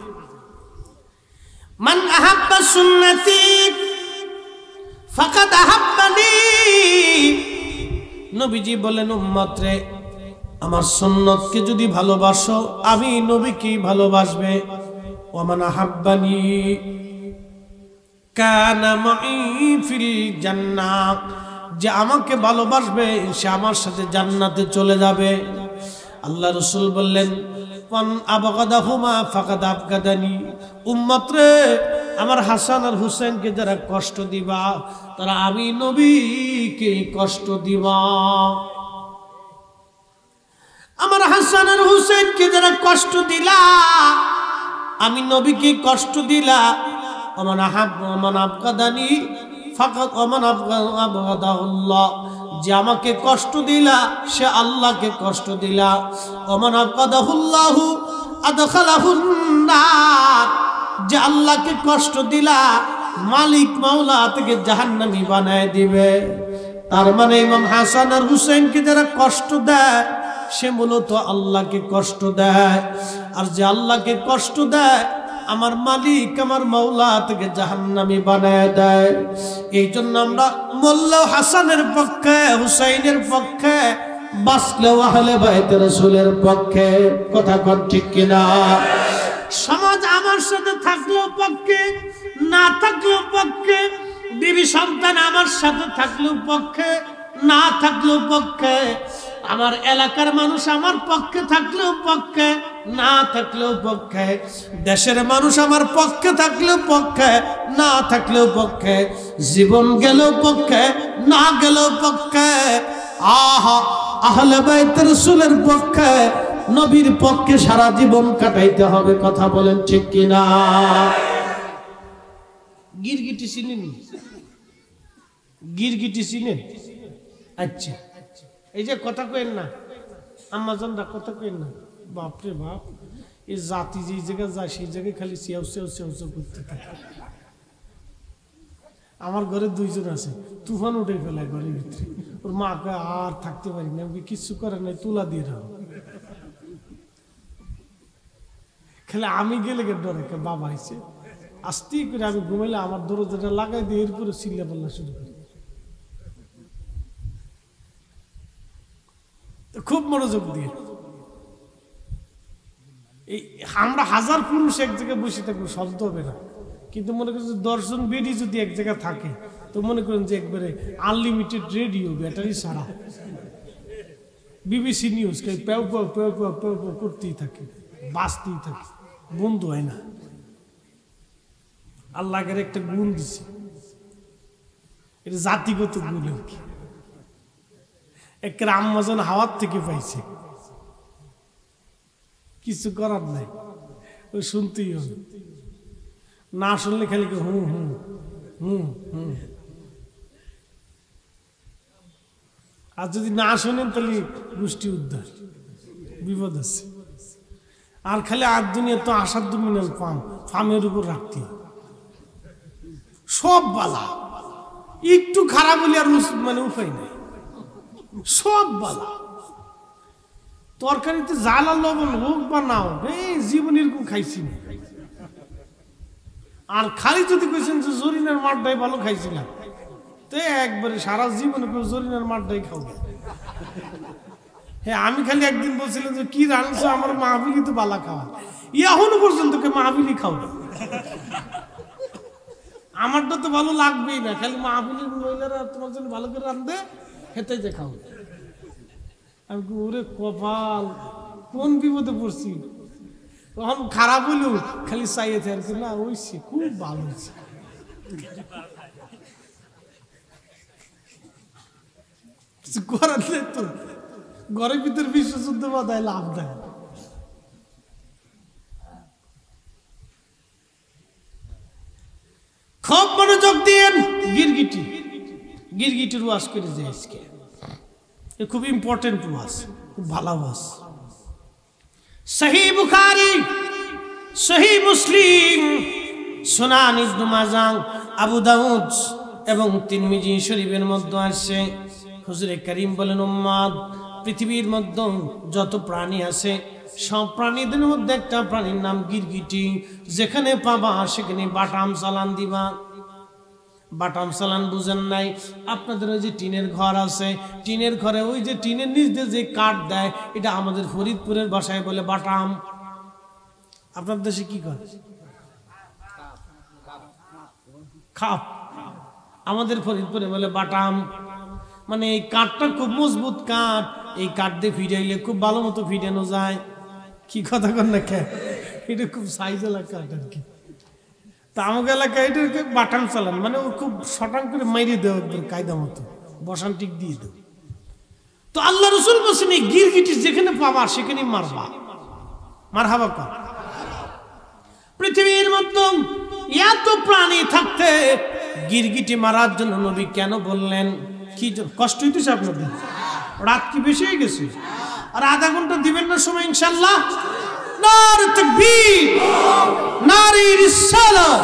মান আহাব্বা সুন্নতি ফাকাদ আহাব্বানি, নবীজি বলেন উম্মত রে, আমার সুন্নতকে যদি ভালোবাসো, আমি নবীকেই ভালোবাসবে। ওয়া মান আহাব্বানি কানা মাই ফিল জান্নাহ, যে আমাকে ভালোবাসবে সে আমার সাথে জান্নাতে চলে যাবে। আল্লাহ রাসূল বললেন মান আবগাদাহুমা ফাকাদ আবগাদানি, উম্মত রে, আমার হাসান আর হুসাইনকে যারা কষ্ট দিবা, তারা আমি নবীকে কষ্ট দিবা। আমার হাসান আর হুসাইনকে যারা কষ্ট দিলা, আমি নবীকে কষ্ট দিলা। ওমান আবগাদানি ফাকাদ ওমান আবগাদাহুল্লাহ, যে আমাকে কষ্ট দিলা সে আল্লাহকে কষ্ট দিলা। ওমান আবগাদাহুল্লাহু আদখালাহুন নার, যে আল্লাহকে কষ্ট দিলা মালিক মাওলা থেকে জাহান্নামী বানায় দিবে। তার মানে ইমাম হাসান আর হুসাইনকে যারা কষ্ট দেয়, সে মূলত আল্লাহকে কষ্ট দেয়। আর যে আল্লাহকে কষ্ট দেয়, আমার মালিক আমার মাওলা থেকে জাহান্নামী বানায় দেয়। এই জন্য আমরা মরলেও হাসানের পক্ষে, হুসাইনের পক্ষে, বাঁচলেও আহলে বাইতে রাসূলের পক্ষে। কথা কোন ঠিক কিনা? সমাজ আমার সাথে থাকলেও পক্ষে, না থাকলেও পক্ষে। বিবি সন্তান আমার সাথে থাকলেও পক্ষে, না থাকলেও পক্ষে। আমার এলাকার মানুষ আমার পক্ষে থাকলেও পক্ষে, না থাকলেও পক্ষে। দেশের মানুষ আমার পক্ষে থাকলেও পক্ষে, না থাকলেও পক্ষে। জীবন গেলেও পক্ষে, না গেলেও পক্ষে। আহা, আহলে বাইত রাসূলের পক্ষে, নবীর পক্ষে সারা জীবন কাটাইতে হবে। কথা বলেন ঠিক কিনা? গিরগিটি চিনেন? গিরগিটি চিনেন? আচ্ছা, এই যে কথা কইেন না, আম্মাজানরা কথা কইেন না, বাপরে বাপ, এই জাতি যে জায়গায় যায় সেই জায়গায় খালি সিয়াও সিয়াও সিয়াও সিয়াও করতে থাকে। আমার ঘরে দুইজন আছে, তুফান উঠে ফেলায় ঘরের ভিতরে। ওর মাকে আর থাকতে পারি না, কিছু করে নাই, তুলা দিয়ে রাখো। খালি আমি গেলে ডরে, বাবা আইছে, আস্তে করে আমি ঘুমাইলে আমার দরজাটা লাগাই দিয়ে এরপরে চিল্লা পাল্লা শুরু করি। খুব মনোযোগ দিয়ে। এই আমরা হাজার পুরুষ এক জায়গায় বসে থাকবো, শব্দ হবে না, কিন্তু মনে করেন 10 জন বেডি যদি এক জায়গায় থাকে, তো মনে করেন যে একবারে আনলিমিটেড রেডিও, ব্যাটারি ছাড়া। বিবিসি নিউজ পেও পেও পেও পেও পেও পেও করতেই থাকে, বাঁচতেই থাকে, বন্ধ হয় না। আল্লাহর একটা গুণ দিছে, এটা জাতিগত গুণ আর কি। একটা আম্মাজান হাওয়ার থেকে পাইছে, কিছু করার নাই, ওই শুনতেই হবে। না শুনলে খালি হুম হুম হুম হুম। আর যদি না শোনেন তাহলে গোষ্ঠী উদ্ধার, বিপদ আছে। আর খালি আর দুনিয়া তো আসার দুনিয়ার ফার্মের উপর রাখতে সব বালা। একটু খারাপ হলে আর মানে উপায় নাই, সব বালা। তরকারিতে জাল আর লবণ হোক বা না হোক, এই জীবন এরকম খাইছি না। আর খালি যদি কইছেন যে জরিনার মাঠটাই ভালো খাইছিলাম, তো একবারে সারা জীবনে জরিনার মাঠটাই খাবো। হ্যাঁ, আমি খালি একদিন বলছিলাম যে কি রান্নাছো, আমার মাহফিলি তো বালা খাওয়া, এখনো পর্যন্ত কে মাহফিলি খাও, আমারটা তো ভালো লাগবেই না, খালি মাহফিলির মহিলারা তোমার জন্য ভালো করে রান্ধে, হেঁটে যে খাও। আমি ওরে কপাল, কোন বিপদে পড়ছি। তখন খারাপ হইলো খালি চাইয়েছে আর কি, না ওইছি খুব ভালো হয়েছে। কিছু করার নেই তো, ঘরের ভিতরে বিশ্বযুদ্ধ বাধায় লাভ দেয়। খুব মনোযোগ দিয়ে গিরগিটির ওয়াজ করে যে আজকে খুব ইম্পর্টেন্ট ওয়াজ, খুব ভালো ওয়াজ। সহিহ বুখারী, সহিহ মুসলিম, সুনান ইবনে মাজাহ, আবু দাউদ এবং তিরমিজি শরীফের মধ্যে আসছে, হুজুরে কারীম বলেন, উম্মত, পৃথিবীর মধ্যে যত প্রাণী আছে সব প্রাণীদের মধ্যে একটা প্রাণীর নাম গিরগিটি। যেখানে পাবা সেখানে বাটাম চালান দিবা। বাটাম চালান বুঝেন নাই? আপনাদের ওই যে টিনের ঘর আছে, টিনের ঘরে ওই যে টিনের নিচ দিয়ে যে কাঠ দেয়, এটা আমাদের ফরিদপুরের ভাষায় বলে বাটাম। আপনার দেশে কি করে? খাপ। আমাদের ফরিদপুরে বলে বাটাম। মানে এই কাঠটা খুব মজবুত কাঠ, এই কাঠ দিয়ে ফিরাইলে খুব ভালো মতো ফিরানো যায়। কি কথা কর না কে, এটা খুব সাইজ এলাকা আর কি। তা আমাকে এলাকায় এটাকে বাটাম চালান, মানে ও খুব শটাং করে মাইরে দেওয়া একবার কায়দা মতো, বসান টিক দিয়ে দেও। তো আল্লাহ রসুল বলছেন এই গিরগিটি যেখানে পাবা সেখানে মারবা, মারহাবা কর। পৃথিবীর মধ্যে এত প্রাণী থাকতে গিরগিটি মারার জন্য নবী কেন বললেন? কি কষ্ট হইতেছে আপনাদের? রাত কি বেশি হয়ে গেছে? আর আধা ঘন্টা দিবেন না সময় ইনশাআল্লাহ? নারে তাকবীর, নারে রিসালাত।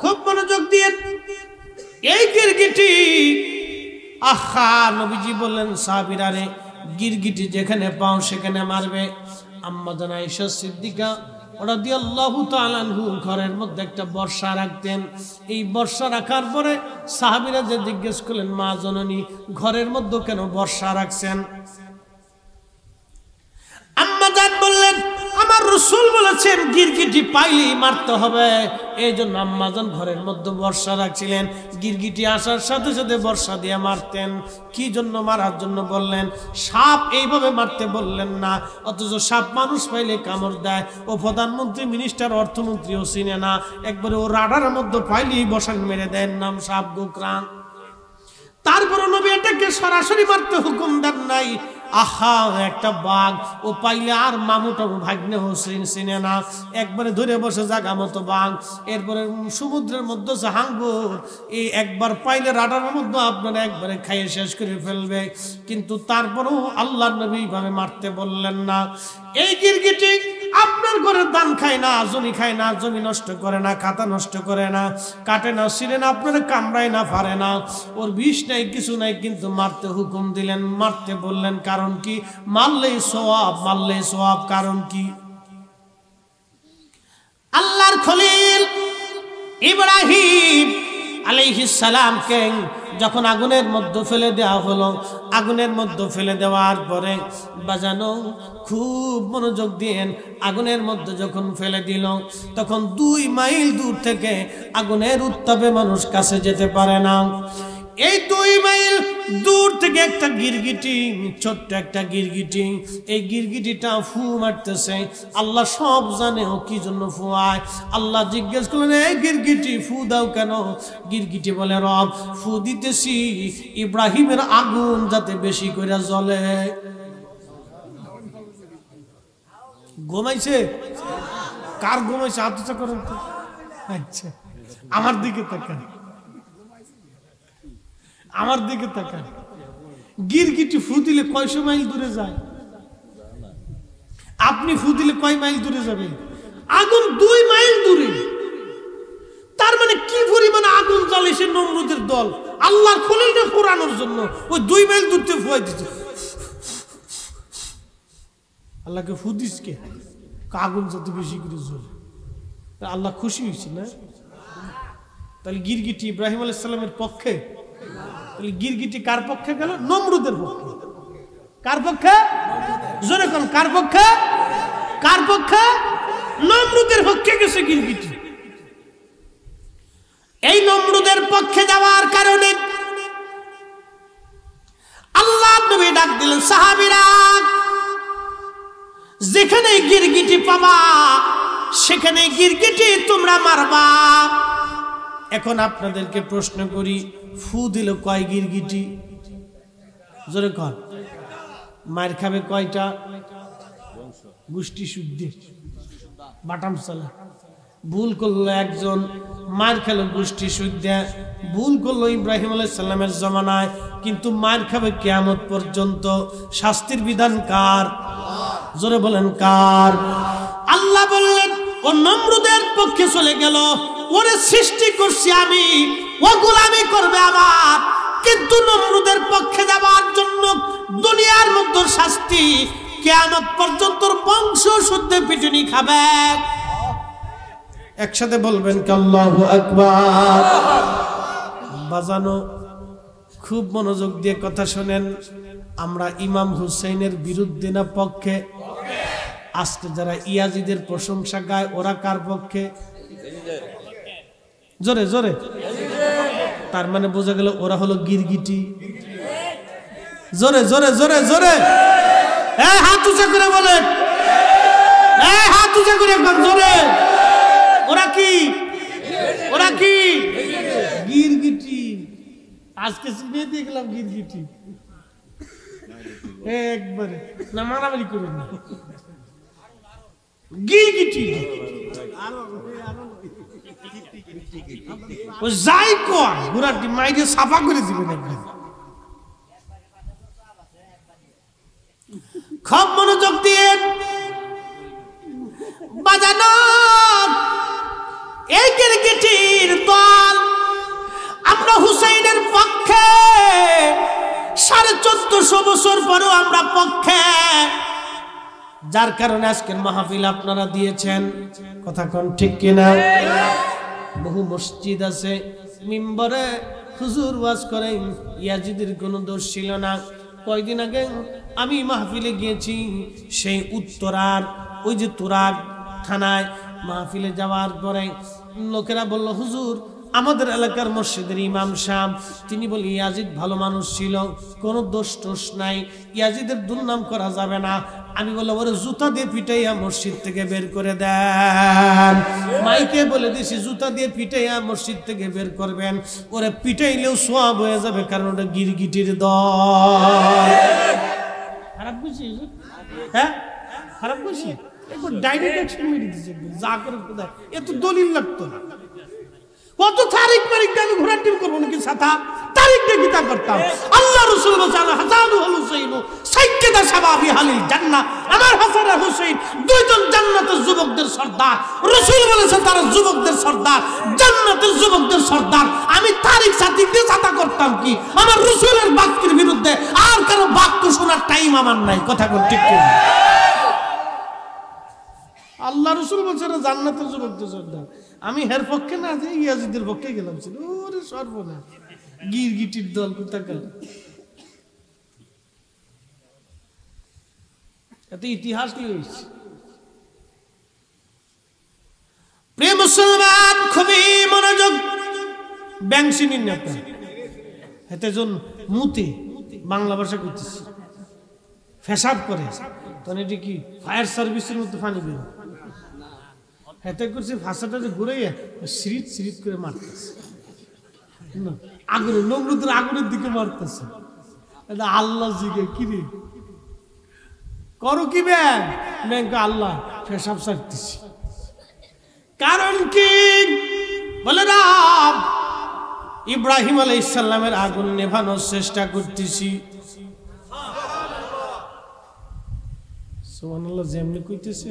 খুব মনোযোগ দিয়ে এই গিরগিটি, আহা, নবীজি বললেন সাহাবীরা রে, গিরগিটি যেখানে পাও সেখানে মারবে। আম্মা জান আয়েশা সিদ্দিকা রাদিয়াল্লাহু তাআলা আনহু ঘরের মধ্যে একটা বর্ষা রাখতেন। এই বর্ষা রাখার পরে সাহাবীরা যে জিজ্ঞেস করলেন, মা জননী, ঘরের মধ্যে কেন বর্ষা রাখছেন? আম্মা জান বললেন, আমার রাসূল বলেছেন গিরগিটি পাইলেই মারতে হবে, এই জন্য আম্মা জান ঘরের মধ্যে বর্ষা রাখছিলেন। গিরগিটি আসার সাথে সাথে বর্ষা দিয়ে মারতেন। কি জন্য মারার জন্য বললেন? সাপ এইভাবে মারতে বললেন না, অথচ সাপ মানুষ পাইলে কামড় দেয়। ও প্রধানমন্ত্রী, মিনিস্টার, অর্থমন্ত্রীও চিনে না, একবারে ও রাডারের মধ্যে পাইলেই বসান মেরে দেন, নাম সাপ গোকরা। তারপরে নবী এটাকে সরাসরি মারতে হুকুম দেন নাই। আহা, একটা বাঘ ও পাইলে আর মামুটা ভাগ্নে হোসেন চিনে না, একবারে ধরে বসে জাগা মতো বাঘ। এরপরে সমুদ্রের মধ্যে হাঙ্গর, এই একবার পাইলে রাডারের মধ্যে আপনারা একবারে খাইয়ে শেষ করে ফেলবে। কিন্তু তারপরেও আল্লাহর নবী এইভাবে মারতে বললেন না। এই গিরগিটি আপনার ঘরের ধান খায় না, জমি খায় না, জমি নষ্ট করে না, খাতা নষ্ট করে না, কাটে না, ছিঁড়ে না, আপনারা কামড়ায় না, পারে না, ওর বিষ নাই, কিছু নাই, কিন্তু মারতে হুকুম দিলেন, মারতে বললেন। কারণ কি? মারলেই সওয়াব, মারলেই সওয়াব। কারণ কি? আল্লাহর খলিল ইব্রাহিম আলাইহিস সালামকে যখন আগুনের মধ্যে ফেলে দেওয়া হলো, আগুনের মধ্যে ফেলে দেওয়ার পরে বাজানো, খুব মনোযোগ দিয়েন, আগুনের মধ্যে যখন ফেলে দিল তখন 2 মাইল দূর থেকে আগুনের উত্তাপে মানুষ কাছে যেতে পারে না। এই 2 মাইল দূর থেকে একটা গিরগিটি, ছোট্ট একটা গিরগিটি, এই গিরগিটিটা ফু মারতেছে। আল্লাহ সব জানে ও কি জন্য ফুয়ায়। আল্লাহ জিজ্ঞেস করলেন, এই গিরগিটি ফু দাও কেন? গিরগিটি বলে, রব, ফু দিতেছি ইব্রাহিমের আগুন যাতে বেশি করে জ্বলে। ঘুমাইছে? কার ঘুমাইছে? আত্মচা করেন তো। আচ্ছা, আমার দিকে তাকান, আমার দিকে তাকান। গিরগিটি ফু দিলে কয়শো মাইল দূরে যায়? আপনি ফু দিলে কয় মাইল দূরে যাবে? আগুন 2 মাইল দূরে। তার মানে কি পরিমাণ আগুন জ্বলে সে নমরুদের দল আল্লাহর খলিলকে পোড়ানোর জন্য ওই 2 মাইল দূর থেকে ফুয়াই দিচ্ছে। আল্লাহকে ফুদিস কে আগুন যত বেশি করে জ্বলে, আল্লাহ খুশি হয়েছে না? তাহলে গিরগিটি ইব্রাহিম আলাইহিস সালামের পক্ষে, তাহলে গিরগিটি কার পক্ষে গেল? নমরুদের পক্ষে। কার পক্ষে? জোরে কোন কার পক্ষে? কার পক্ষে? নমরুদের পক্ষে গেছে গিরগিটি। এই নমরুদের পক্ষে যাওয়ার কারণে আল্লাহ নবী ডাক দিলেন, সাহাবীরা যেখানে গিরগিটি পাবা সেখানে গিরগিটি তোমরা মারবা। এখন আপনাদেরকে প্রশ্ন করি, ফু দিল কয় গিরগিটি? জোরে কর। মার খাবে কয়টা? গোষ্ঠী শুদ্ধি বাটাম চালা। ভুল করলো একজন, মার খেলো গোষ্ঠী শুদ্ধা। ভুল করলো ইব্রাহিম আলাইহিস সালামের জমানায়, কিন্তু মার খাবে কিয়ামত পর্যন্ত। শাস্তির বিধান কার? জোরে বলেন কার? আল্লাহ বললেন ও নমরুদের পক্ষে চলে গেল, ওরে সৃষ্টি করছি আমি, ও গোলামি করবে আমার। কিন্তু নমরুদের পক্ষে যাওয়ার জন্য দুনিয়ার মধ্যে শাস্তি, কিয়ামত পর্যন্ত বংশ শুদ্ধ পিটুনি খাবে। একসাথে বলবেন কি আল্লাহু আকবার। বাজানো খুব মনোযোগ দিয়ে কথা শুনেন, আমরা ইমাম হুসাইনের বিরুদ্ধে না পক্ষে? আজকে যারা ইয়াজিদের প্রশংসা গায় ওরা কার পক্ষে? জোরে জোরে। তার মানে বোঝা গেল ওরা হলো গিরগিটি। জোরে জোরে জোরে জোরে হাত উঁচা করে বলেন, হাত উঁচা করে জোরে। ওরা কি? ওরা কি? গিরগিটি। আজকে চিনিয়ে দিয়ে গেলাম গিরগিটি একবারে। না মারামারি করুন না, গিরগিটি। ও যাই কর ঘোড়াটি মাইকে সাফা করে দিবেন একবার। খুব মনোযোগ দিয়ে বাজানো। এই গিরগিটির দল আমরা হুসাইনের পক্ষে, 1450 বছর পরও আমরা পক্ষে। যার কারণে আজকের মাহফিল আপনারা দিয়েছেন, কথা কোন ঠিক কিনা? বহু মসজিদ আছে, মিম্বরে হুজুর ওয়াজ করেন ইয়াজিদের কোনো দোষ ছিল না। কয়দিন আগে আমি মাহফিলে গিয়েছি, সেই উত্তরার ওই যে তুরাগ থানায় মাহফিলে যাওয়ার পরে লোকেরা বলল, হুজুর আমাদের এলাকার মসজিদের ইমাম সাহেব, তিনি বলি ইয়াজিদ ভালো মানুষ ছিল, কোনো দোষ টোষ নাই, ইয়াজিদের দুর্নাম করা যাবে না। আমি বললাম ওরে জুতা দিয়ে পিটাইয়া মসজিদ থেকে বের করে দেন। মাইকে বলে দিছি জুতা দিয়ে পিটাইয়া মসজিদ থেকে বের করবেন। ওরে পিটাইলেও সওয়াব হয়ে যাবে, কারণ ওটা গিরগিটির দল। খারাপ বুঝি? হ্যাঁ খারাপ বুঝি? একবার ডাইরেক্ট অ্যাকশন মেরে দিয়েছে, যা করে কোথায় এত দলিল লাগতো না। কত তারিখ মারিক আমি ঘোড়ার টিম করবো নাকি? সাথা তারিখ দেখি তা করতাম। আল্লাহ রাসূল বলেছেন হাসানু আল হুসাইনু সাইয়্যিদা শাবাবি আহলিল জান্নাহ। আমার হাসান আর হুসাইন দুইজন জান্নাতের যুবকদের সর্দার। রাসূল বলেছেন তারা যুবকদের সর্দার, জান্নাতের যুবকদের সর্দার। আমি তারিখ সাথী দিয়ে সাথা করতাম কি? আমার রাসূলের বাক্যের বিরুদ্ধে আর কারো বাক্য শোনার টাইম আমার নাই, কথা কোন ঠিক কি? আল্লাহ রাসূল বলছেন জান্নাতের যুবকদের সর্দার। আমি হের পক্ষে না যে ইয়াজিদের পক্ষে গেলাম ছিল। ওরে সর্বনাশ, গিরগিটির দল কোথাকার। এত ইতিহাস লইছে। প্রিয় মুসলমান খুবই মনোযোগ ব্যাংসি নিন আপনার এতে জন মুতে বাংলা ভাষা করতেছে, ফেসাদ করে তখন এটি কি ফায়ার সার্ভিসের মতো পানি বের হেতে করছে। ভাষাটা যে ঘুরাইয়া সিরিট সিরিট করে মারতেছে, আগুনে নমরুদের আগুনের দিকে মারতেছে। এটা আল্লাহ জিগে কিরে করো কি ব্যাংক? আল্লাহ ফেসাব সারতেছি। কারণ কি বলে না, ইব্রাহিম আলাইহিস সালামের আগুন নেভানোর চেষ্টা করতেছি। সুবহানাল্লাহ, যেমনি কইতেছে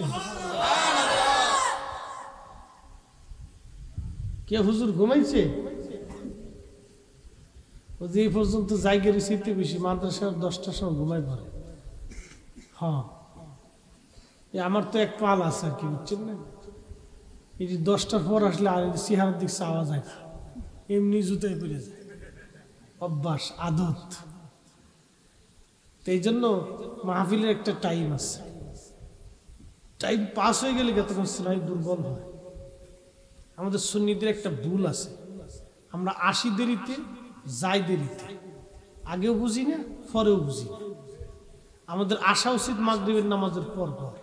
কে হুজুর ঘুমাইছে? ও যে পর্যন্ত জায়গার শীতে বেশি মাদ্রাসার 10টার সময় ঘুমাই পড়ে। হ্যাঁ, আমার তো এক পাল আছে আর কি, বুঝছেন না? এই যে 10টার পর আসলে আর চেহারার দিক চাওয়া যায় না, এমনি জুতায় পড়ে যায়, অভ্যাস, আদত। তো এই জন্য মাহফিলের একটা টাইম আছে, টাইম পাস হয়ে গেলে তখন স্নায়ু দুর্বল হয়। আমাদের সুন্নিদের একটা ভুল আছে, আমরা আসি দেরিতে, যাই দেরিতে, আগেও বুঝি না, পরেও বুঝি না। আমাদের আসা উচিত মাগরিবের নামাজের পর পর,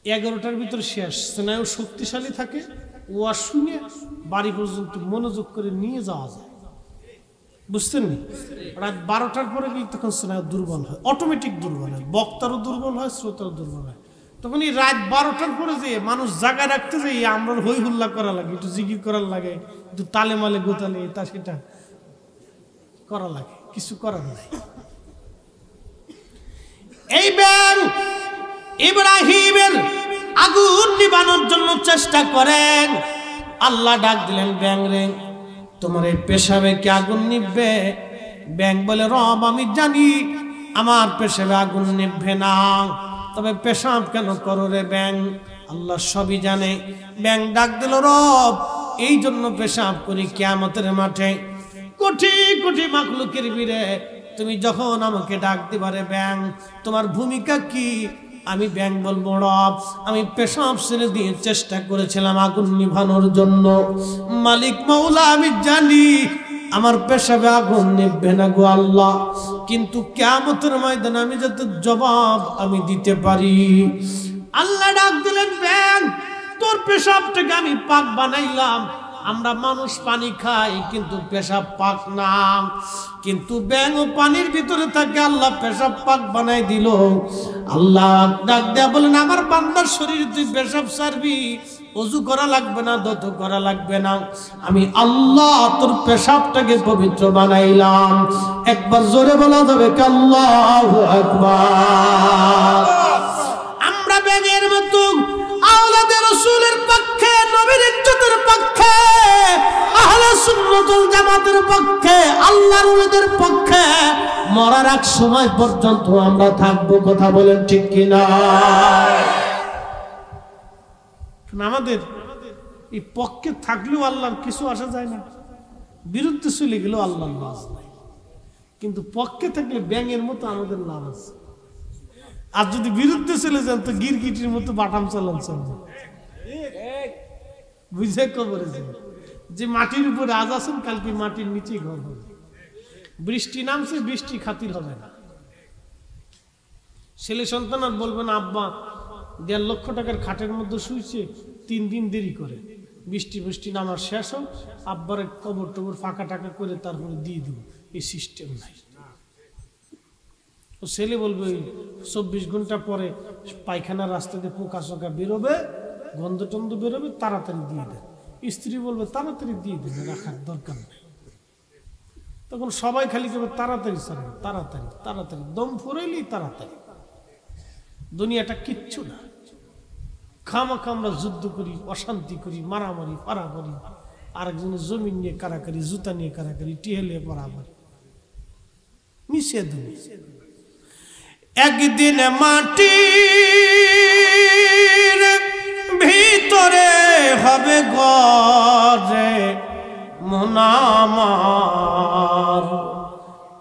11টার ভিতরে শেষ, স্নায়ু শক্তিশালী থাকে, ওয়াজ শুনে বাড়ি পর্যন্ত মনোযোগ করে নিয়ে যাওয়া যায়, বুঝতেন নি? রাত 12টার পরে গিয়ে তখন স্নায়ু দুর্বল হয়, অটোমেটিক দুর্বল হয়, বক্তারও দুর্বল হয়, শ্রোতারও দুর্বল হয়। তখন এই রাত 12টার পরে যে মানুষ জায়গায় রাখতে যাই, আমরা হই হুল্লা করা লাগে, একটু জিকির করার লাগে, একটু তালে মালে গোতালে এটা সেটা করা লাগে, কিছু করার নাই। এই ব্যাং ইব্রাহিমের আগুন নিবানোর জন্য চেষ্টা করেন, আল্লাহ ডাক দিলেন, ব্যাং রে তোমার এই পেশাবে কি আগুন নিভবে? ব্যাং বলে, রব আমি জানি আমার পেশাবে আগুন নিভবে না, তবে পেশাব কেন করো রে ব্যাং? আল্লাহ সবই জানে। ব্যাং ডাক দিল, রব এই জন্য পেশাব করি কিয়ামতের মাঠে কোটি কোটি মাখলুকের ভিড়ে তুমি যখন আমাকে ডাক দিবারে ব্যাং, তোমার ভূমিকা কি? আমি ব্যাং বলবো, রব আমি পেশাব ছেড়ে দিয়ে চেষ্টা করেছিলাম আগুন নিভানোর জন্য, মালিক মাওলা আমি জানি আমার পেশাবে আগুন নিভবে না গো আল্লাহ, কিন্তু কিয়ামতের ময়দানে আমি যাতে জবাব আমি দিতে পারি। আল্লাহ ডাক দিলেন, ব্যাং তোর পেশাবটাকে আমি পাক বানাইলাম। আমরা মানুষ পানি খাই কিন্তু পেশাব পাক না, কিন্তু ব্যাং ও পানির ভিতরে থাকে, আল্লাহ পেশাব পাক বানাই দিল। আল্লাহ ডাক দেয়া বলেন, আমার বান্দার শরীরে তুই পেশাব ছাড়বি, ওযু করা লাগবে না, দত করা লাগবে না, আমি আল্লাহ তোর পেশাবটাকে পবিত্র বানাইলাম। একবার জোরে বলা যাবে কি আল্লাহু আকবার? আমরা ব্যাঙের মতো আওলাদে রাসূলের পক্ষে, নবীর ইজ্জতের পক্ষে, আহলে সুন্নাত ওয়াল জামাতের পক্ষে, আল্লাহর ওলিদের পক্ষে মরার এক সময় পর্যন্ত আমরা থাকবো। কথা বলেন ঠিক কিনা? আমাদের এই পক্ষে থাকলেও আল্লাহর কিছু আসা যায় না, বিরুদ্ধে চলে গেলেও আল্লাহর লাভ নাই, কিন্তু পক্ষে থাকলে ব্যাঙের মতো আমাদের লাভ আছে। আর যদি বিরুদ্ধে চলে যান তো গিরগিটির মতো বাটাম চালান চলবে। বুঝে কবরেছে যে মাটির উপরে আজ আছেন, কালকে মাটির নিচেই ঘর হবে, বৃষ্টি নামছে, বৃষ্টি খাতির হবে না। ছেলে সন্তান আর বলবে না আব্বা 1.5 লক্ষ টাকার খাটের মধ্যে শুইছে, 3 দিন দেরি করে, বৃষ্টি নামার শেষ হোক, আব্বারে কবর টবর ফাঁকা টাকা করে তারপরে দিয়ে দেবো, এই সিস্টেম নাই। ও ছেলে বলবে 24 ঘন্টা পরে পায়খানার রাস্তা দিয়ে পোকা চোকা বেরোবে, গন্ধ টন্ধ বেরোবে, তাড়াতাড়ি দিয়ে দেন। স্ত্রী বলবে তাড়াতাড়ি দিয়ে দেবে, রাখার দরকার নেই। তখন সবাই খালি করবে তাড়াতাড়ি ছাড়বে, তাড়াতাড়ি তাড়াতাড়ি, দম ফুরাইলেই তাড়াতাড়ি। দুনিয়াটা কিচ্ছু না, খামাখা আমরা যুদ্ধ করি, অশান্তি করি, মারামারি পারামারি, আরেকজনের জমিন নিয়ে কারাকারি, জুতা নিয়ে কারাকারি, টিহেলে পারামারি, মিশে দেবে। একদিন মাটির ভিতরে হবে ঘরে মন আমার,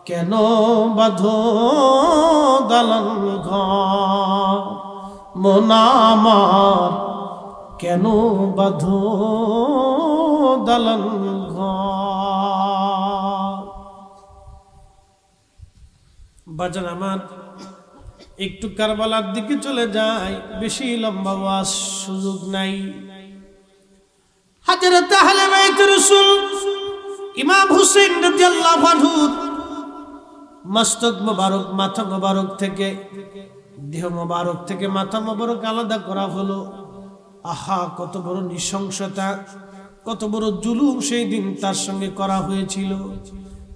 কেন বাঁধো দালান ঘর, মন আমার কেন বাঁধো দালান ঘর। বাজার আমার একটু কারবালার দিকে চলে যায়, বেশি লম্বা ওয়াজ সুযোগ নাই। হযরত আহলে বাইত রাসূল ইমাম হুসাইন রাদিয়াল্লাহু আনহু মস্তক মোবারক, মাথা মোবারক থেকে, দেহ মোবারক থেকে মাথা মোবারক আলাদা করা হলো। আহা, কত বড় নৃশংসতা, কত বড় জুলুম সেই দিন তার সঙ্গে করা হয়েছিল।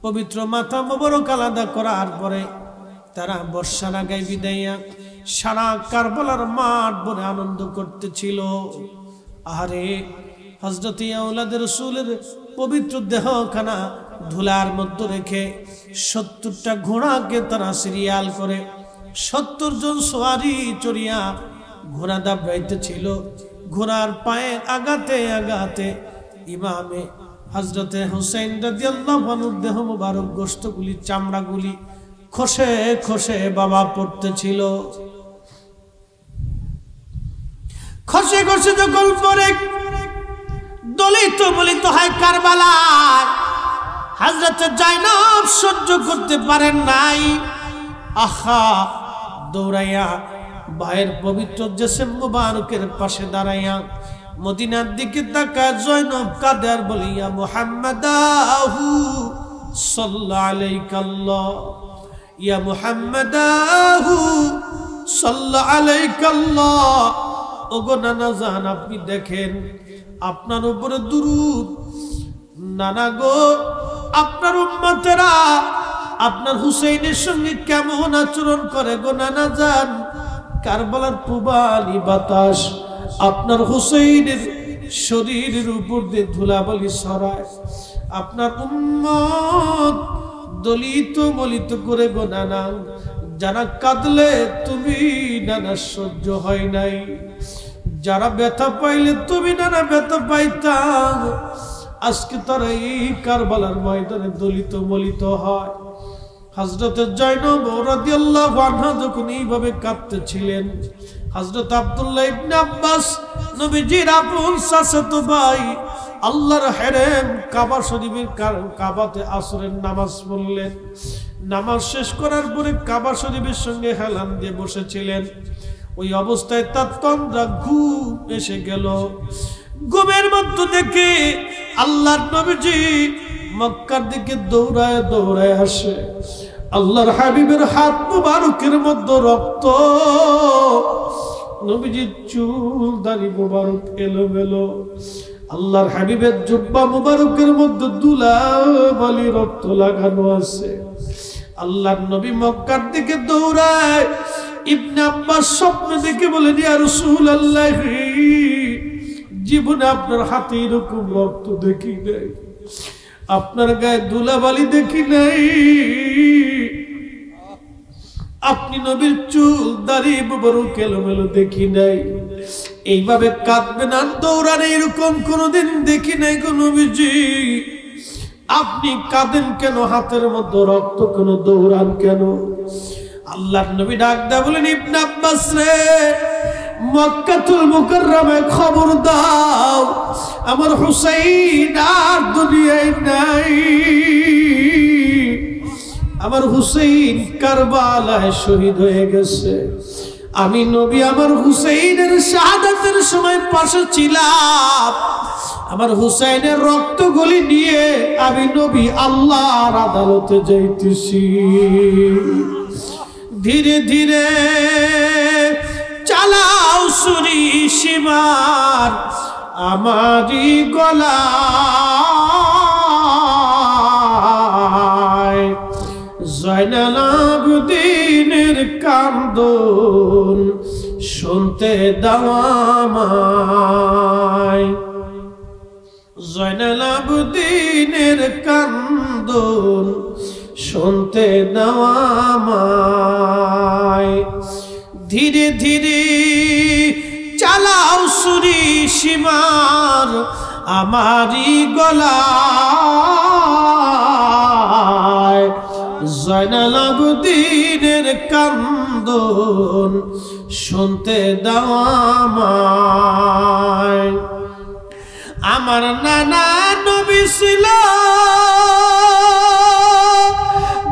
পবিত্র মাথা মোবারক আলাদা করার পরে তারা বর্ষার আগায় বিদাইয়া সারা কারবালার মাঠ ভরে আনন্দ করতেছিল। আরে হযরত আওলাদ রাসূলের পবিত্র দেহখানা ধুলার মধ্যে রেখে 70টা ঘোড়াকে তারা সিরিয়াল করে 70 জন সোয়ারি চড়িয়া ঘোড়া দাবড়াইতেছিল। ঘোড়ার পায়ে আগাতে আগাতে ইমামে হযরতে হুসাইন রাদিয়াল্লাহু আনহুর দেহ মুবারক গোশতগুলি চামড়াগুলি খসে খসে বাবা পড়তেছিল। খসে খসে যখন পরে দলিত বলিত হয় কারবালায়, হযরতে জাইনব সহ্য করতে পারেন নাই। আহা দৌড়াইয়া ভাইয়ের পবিত্র জিসম মুবারকের পাশে দাঁড়াইয়া মদিনার দিকে তাকায় জয়নব কাঁদে আর বলে, ইয়া মুহাম্মাদাহু সাল্লাল্লাহু আলাইকাল্লাহ, ইয়া মুহাম্মাদাহু সাল্লাল্লাহু আলাইকাল্লাহ। ওগো নানা জান, আপনি দেখেন আপনার উপরে দুরূদ। নানা গো, আপনার উম্মতেরা আপনার হুসাইনের সঙ্গে কেমন আচরণ করে গো নানা জান। কারবালার পূবালি বাতাস আপনার হুসাইনের শরীরের উপর দিয়ে ধুলাবালি ছড়ায়। আপনার উম্মত দলিত মলিত করে গো নানা, যারা কাঁদলে তুমি নানা সহ্য হয় নাই, যারা ব্যথা পাইলে তুমি নানা ব্যথা পাইতাম। আজকে তারা এই কারবালার ময়দানে দলিত মলিত হয়। হযরতে জয়নব রাদিয়াল্লাহু আনহা যখন এইভাবে কাঁদতেছিলেন, হযরত আব্দুল্লাহ ইবনে আব্বাস নবীজির আপন চাচাতো ভাই আল্লাহর হেরেম কাবা শরীফের কাবাতে আসরের নামাজ পড়লেন। নামাজ শেষ করার পরে কাবা শরীফের সঙ্গে হেলান দিয়ে বসেছিলেন। ওই অবস্থায় তার তন্দ্রা ঘুম এসে গেল। ঘুমের মধ্যে দেখে আল্লাহর নবীজি মক্কার দিকে দৌড়ায় দৌড়ায় আসে। আল্লাহর হাবিবের হাত মুবারকের মধ্যে রক্ত, নবীজির চুল দাড়ি মুবারক এলোমেলো, আল্লাহর হাবিবের জুব্বা মুবারকের মধ্যে ধুলাবালি রক্ত লাগানো আছে। আল্লাহর নবী মক্কার দিকে দৌড়ায়। ইবনে আব্বাস স্বপ্নে দেখে বলেন, ইয়া রাসূলুল্লাহ, জীবনে আপনার হাতে এরকম রক্ত দেখি নাই, আপনার গায়ে ধুলাবালি দেখি নাই, আপনি নবীর চুল দাড়ি মুবারক এলোমেলো দেখি নাই। এইভাবে কাঁদবেন আর দৌড়ান এরকম কোনোদিন দেখি নাই গো নবীজি। আপনি কাঁদেন কেন? হাতের মধ্যে রক্ত কেন? দৌড়ান কেন? আল্লাহর নবী ডাক দেয়া বলেন, ইবনে আব্বাস রে, মক্কাতুল মুকাররমায় খবর দাও, আমার হুসাইন আর দুনিয়ায় নাই। আমার হুসাইন কারবালায় শহীদ হয়ে গেছে। আমি নবী আমার হুসাইনের শাহাদাতের সময় পাশে ছিলাম। আমার হুসাইনের রক্তগুলি নিয়ে আমি নবী আল্লাহর আদালতে যাইতেছি। ধীরে ধীরে চালাও ছুরি সীমার আমারি গলায়, জয়নাল আবেদিনের কান্দন শুনতে দাও আমায়, জয়নাল আবেদিনের কান্দন শুনতে দাও আমায়। ধীরে ধীরে চালাও ছুরি সীমার আমারি গলায়, জয়নাল আবেদিনের কান্দন শুনতে দাও আমায়। আমার নানা নবী ছিল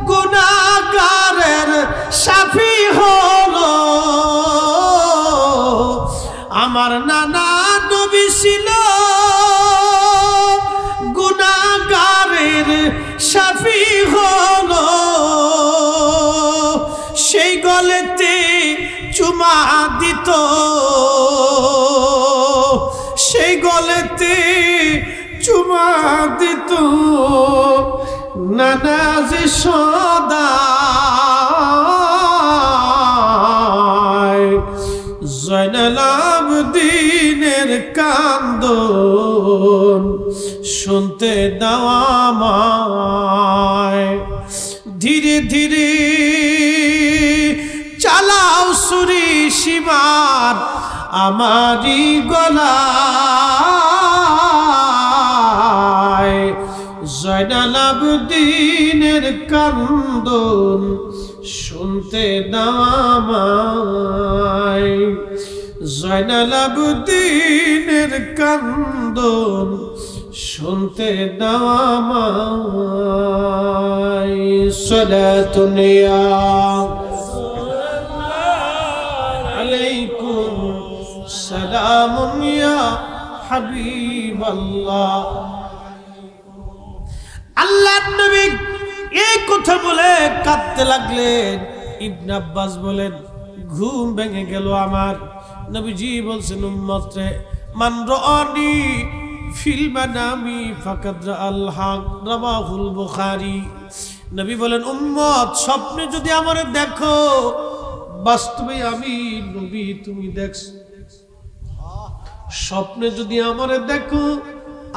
গুনাহগারের শাফি হলো, আমার নানা নবী ছিল গুনাহগারের শাফি হলো। সেই গলেতে চুমা দিত, সেই গলেতে চুমা দিত নানাজি সদা, জয়নাল আবেদিনের কান্দন শুনতে দাও আমায়। ধীরে চালাও ছুরি সীমার আমারি গলায় জয়নাল আবেদিনের কান্দন শুনতে দাও আমায় জয়নাল আবেদিনের কান্দন শুনতে দাও আমায় সালাতুন ইয়া আলাইকুম সালামুন ইয়া হাবিবাল্লাহ। আল্লাহর নবী এই কথা বলে কাঁদতে লাগলেন। ইবনে আব্বাস বলেন ঘুম ভেঙে গেল আমার। নবীজি বলছেন উম্মত রে মান রাআনি ফিল মানামি ফাকাদ রাআল হক রাওয়াহুল বুখারী। নবী বলেন উম্মত স্বপ্নে যদি আমারে দেখো বাস্তবে আমি নবী তুমি দেখছো। স্বপ্নে যদি আমারে দেখো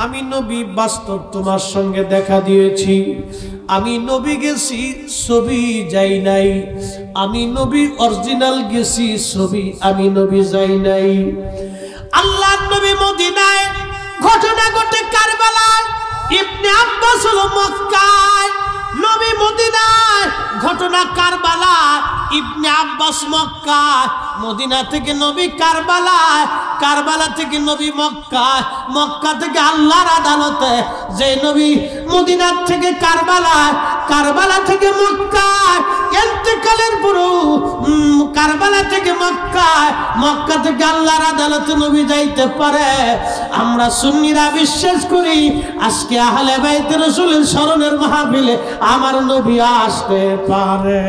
আমি নবী বাস্তব তোমার সঙ্গে দেখা দিয়েছি। আমি নবী গেছি ছবি যাই নাই। আমি নবী অরিজিনাল গেছি ছবি আমি নবী যাই নাই। আল্লাহর নবী মদিনায় ঘটনা ঘটে কারবালায়। ইবনে আব্বাস হলো মক্কায়, নবী মদিনায় ঘটনা কারবালায়। ইবনে আব্বাস মক্কায়, মদিনা থেকে নবী কারবালায়, কারবালা থেকে নবী মক্কায়, মক্কা থেকে আল্লাহর আদালতে। যে নবী মদিনা থেকে কারবালায়, কারবালা থেকে মক্কায়, ইন্তেকালের পরও কারবালা থেকে মক্কায়, মক্কা থেকে আল্লাহর আদালতে নবী যাইতে পারে। আমরা সুন্নিরা বিশ্বাস করি আজকে আহলে বাইতে রাসূলের স্মরণের মাহফিলে আমার নবী আসতে পারে।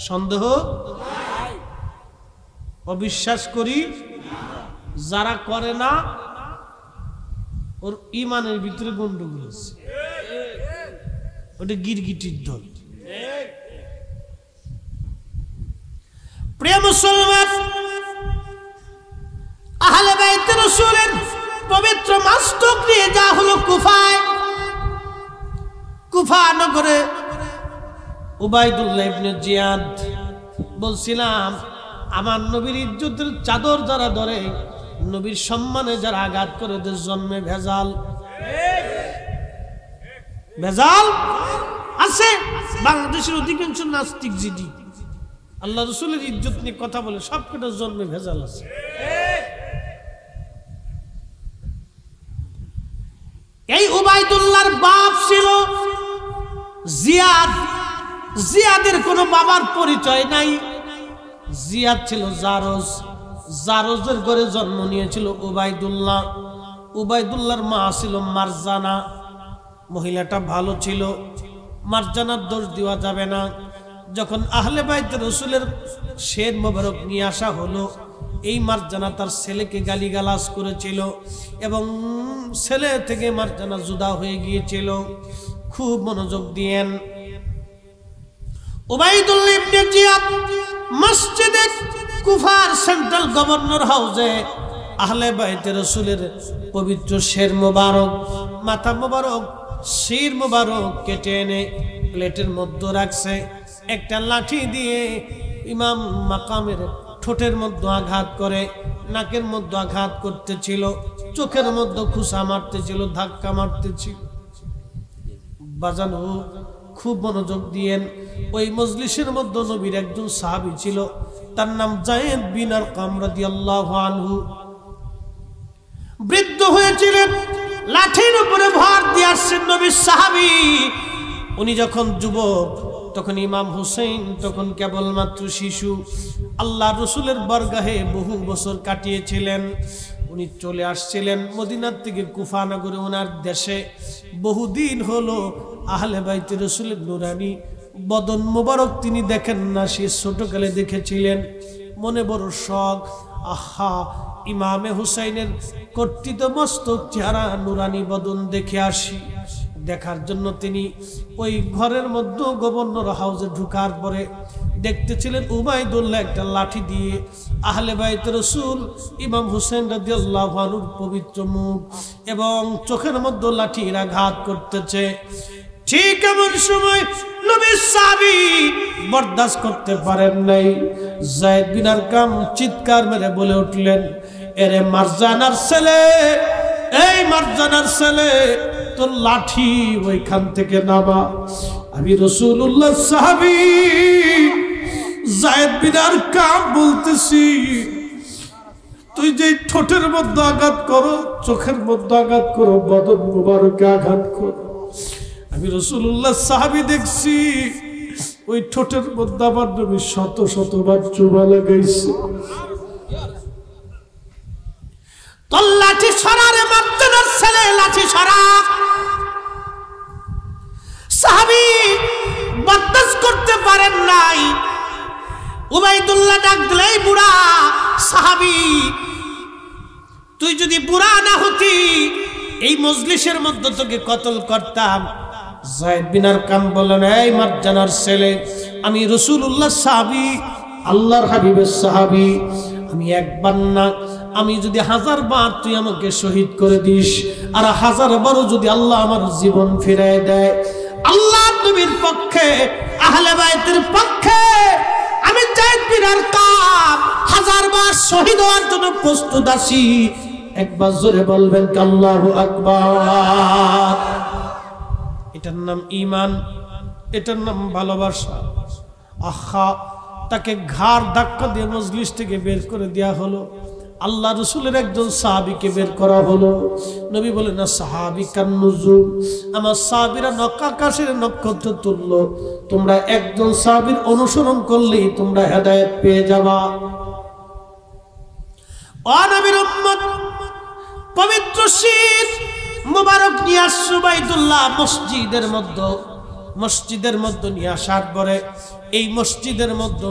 সন্দেহ অবিশ্বাস করি যারা করে না ওর ইমানের ভিতরে গন্ডগোল আছে, ওটা গিরগিটির দল। প্রিয় মুসলমান, আহলে বাইতে রাসূলের পবিত্র মস্তক নিয়ে যা হলো কুফায়। কুফা নগরে উবাইদুল্লাহ ইবনে জিয়াদ বলছিলাম আমার নবীর ইজ্জতের চাদর যারা ধরে, নবীর সম্মানে যারা আঘাত করে ওদের জন্মে ভেজাল। ভেজাল আছে। বাংলাদেশের অধিকাংশ নাস্তিক জিডি আল্লাহ রাসূলের ইজ্জত নিয়ে কথা বলে সবকটার জন্মে ভেজাল আছে। এই উবাইদুল্লাহর বাপ ছিল জিয়াদ। জিয়াদের কোনো বাবার পরিচয় নাই। জিয়াদ ছিল জারজ। জারজের ঘরে জন্ম নিয়েছিল উবাইদুল্লাহ। উবাইদুল্লাহর মা ছিল মারজানা। মহিলাটা ভালো ছিল, মারজানার দোষ দেওয়া যাবে না। যখন আহলে বাইত রাসূলের শের মোবারক নিয়ে আসা হলো, এই মারজানা তার ছেলেকে গালিগালাজ করেছিল এবং ছেলে থেকে মারজানা জুদা হয়ে গিয়েছিল। খুব মনোযোগ দিয়েন। উবাইদুল্লাহ ইবনে জিয়াদ মসজিদে কুফার সেন্ট্রাল গভর্নর হাউসে আহলে বাইতে রাসূলের পবিত্র শের মোবারক, মাথা মোবারক, শির মোবারক কেটে এনে প্লেটের মধ্যে রাখছে। একটা লাঠি দিয়ে ইমাম মাকামের ঠোঁটের মধ্যে আঘাত করে, নাকের মধ্যে আঘাত করতেছিল, চোখের মধ্যে খুশা মারতেছিল, ধাক্কা মারতেছিল। বাজানো খুব মনোযোগ দিয়েন। ওই মজলিসের মধ্যে নবীর একজন সাহাবী ছিল, তার নাম যায়েদ বিন আরকাম রাদিয়াল্লাহু আনহু। বৃদ্ধ হয়েছিলেন, লাঠির উপরে ভর দিয়ে আসছেন নবীর সাহাবী। উনি যখন যুবক তখন ইমাম হুসেইন তখন কেবলমাত্র শিশু। আল্লাহ রসুলের বরগাহে বহু বছর কাটিয়েছিলেন। উনি চলে আসছিলেন মদিনার থেকে কুফা নগরে ওনার দেশে। বহুদিন হলো আহলে বাইতে রাসূলের নুরানি বদন মোবারক তিনি দেখেন না, সে ছোটকালে দেখেছিলেন। মনে বড় শখ, আহা ইমামে হুসাইনের কর্তৃত মস্তক চেহারা নুরানি বদন দেখে আসি। দেখার জন্য তিনি ওই ঘরের মধ্যে গভর্নর হাউসে ঢুকার পরে দেখতেছিলেন উবাইদুল্লাহ একটা লাঠি দিয়ে আহলে বাইত রাসূল ইমাম হুসেন রাদিয়াল্লাহু আনহুর পবিত্র মুখ এবং চোখের মধ্যে লাঠির আঘাত করতেছে। ঠিক এমন সময় নবীর সাহাবী বরদাস্ত করতে পারেন নাই। যায়েদ বিন আরকাম চিৎকার মেরে বলে উঠলেন, এরে মারজানার ছেলে, এই মারজানার ছেলে, তোর লাঠি ওইখান থেকে নামা। আমি রাসূলুল্লাহ সাহাবী যায়েদ বিন আরকাম বলতেছি, তুই যে ঠোঁটের মধ্যে আঘাত করো, চোখের মধ্যে আঘাত করো, বদন মুবারকে আঘাত করো, আমি রাসূলুল্লাহ সাহাবী দেখছি ওই ঠোঁটের মধ্যে আমার নবী শত শতবার চুমা লাগাইছে। তোর লাঠি সরারে মারজানার ছেলে, লাঠি সরা। সাহাবী বরদাস্ত করতে পারেন নাই। উবাইদুল্লাহ ডাক দিলেই, বুড়া সাহাবী, তুই যদি বুড়া না হতি এই মজলিসের মধ্যে তোকে কতল করতাম। যায়েদ বিন আরকাম বললেন, এই মারজানার ছেলে, আমি রাসূলুল্লাহ সাহাবী, আল্লাহর হাবিবের সাহাবী, আমি একবার না, আমি যদি 1000 বার তুই আমাকে শহীদ করে দিস, আর 1000 বারও যদি আল্লাহ আমার জীবন ফিরিয়ে দেয়, আল্লাহর নবীর পক্ষে, আহলে বাইতের পক্ষে আমি যায়েদ বিন আরকাম 1000 বার শহীদ হওয়ার জন্য প্রস্তুত আছি। একবার জোরে বলবেন আল্লাহু আকবার। এটার নাম ঈমান, এটার নাম ভালোবাসা। আহা, তাকে ঘাড় ধাক্কা দিয়ে মজলিস থেকে বের করে দেয়া হলো। আল্লাহ রাসূলের একজন সাহাবীকে বের করা হলো। নবী বলেন, না সাহাবী কান্নুজুম, আমার সাহাবীরা আকাশের নক্ষত্র তুল্য, তোমরা একজন সাহাবীর অনুসরণ করলেই তোমরা হেদায়েত পেয়ে যাবা। ও নবীর উম্মত, পবিত্র শীত মুবারক নিয়ে আসছে উবাইদুল্লাহ মসজিদের মধ্যে নিয়ে আসার পরে, এই মসজিদের মধ্যে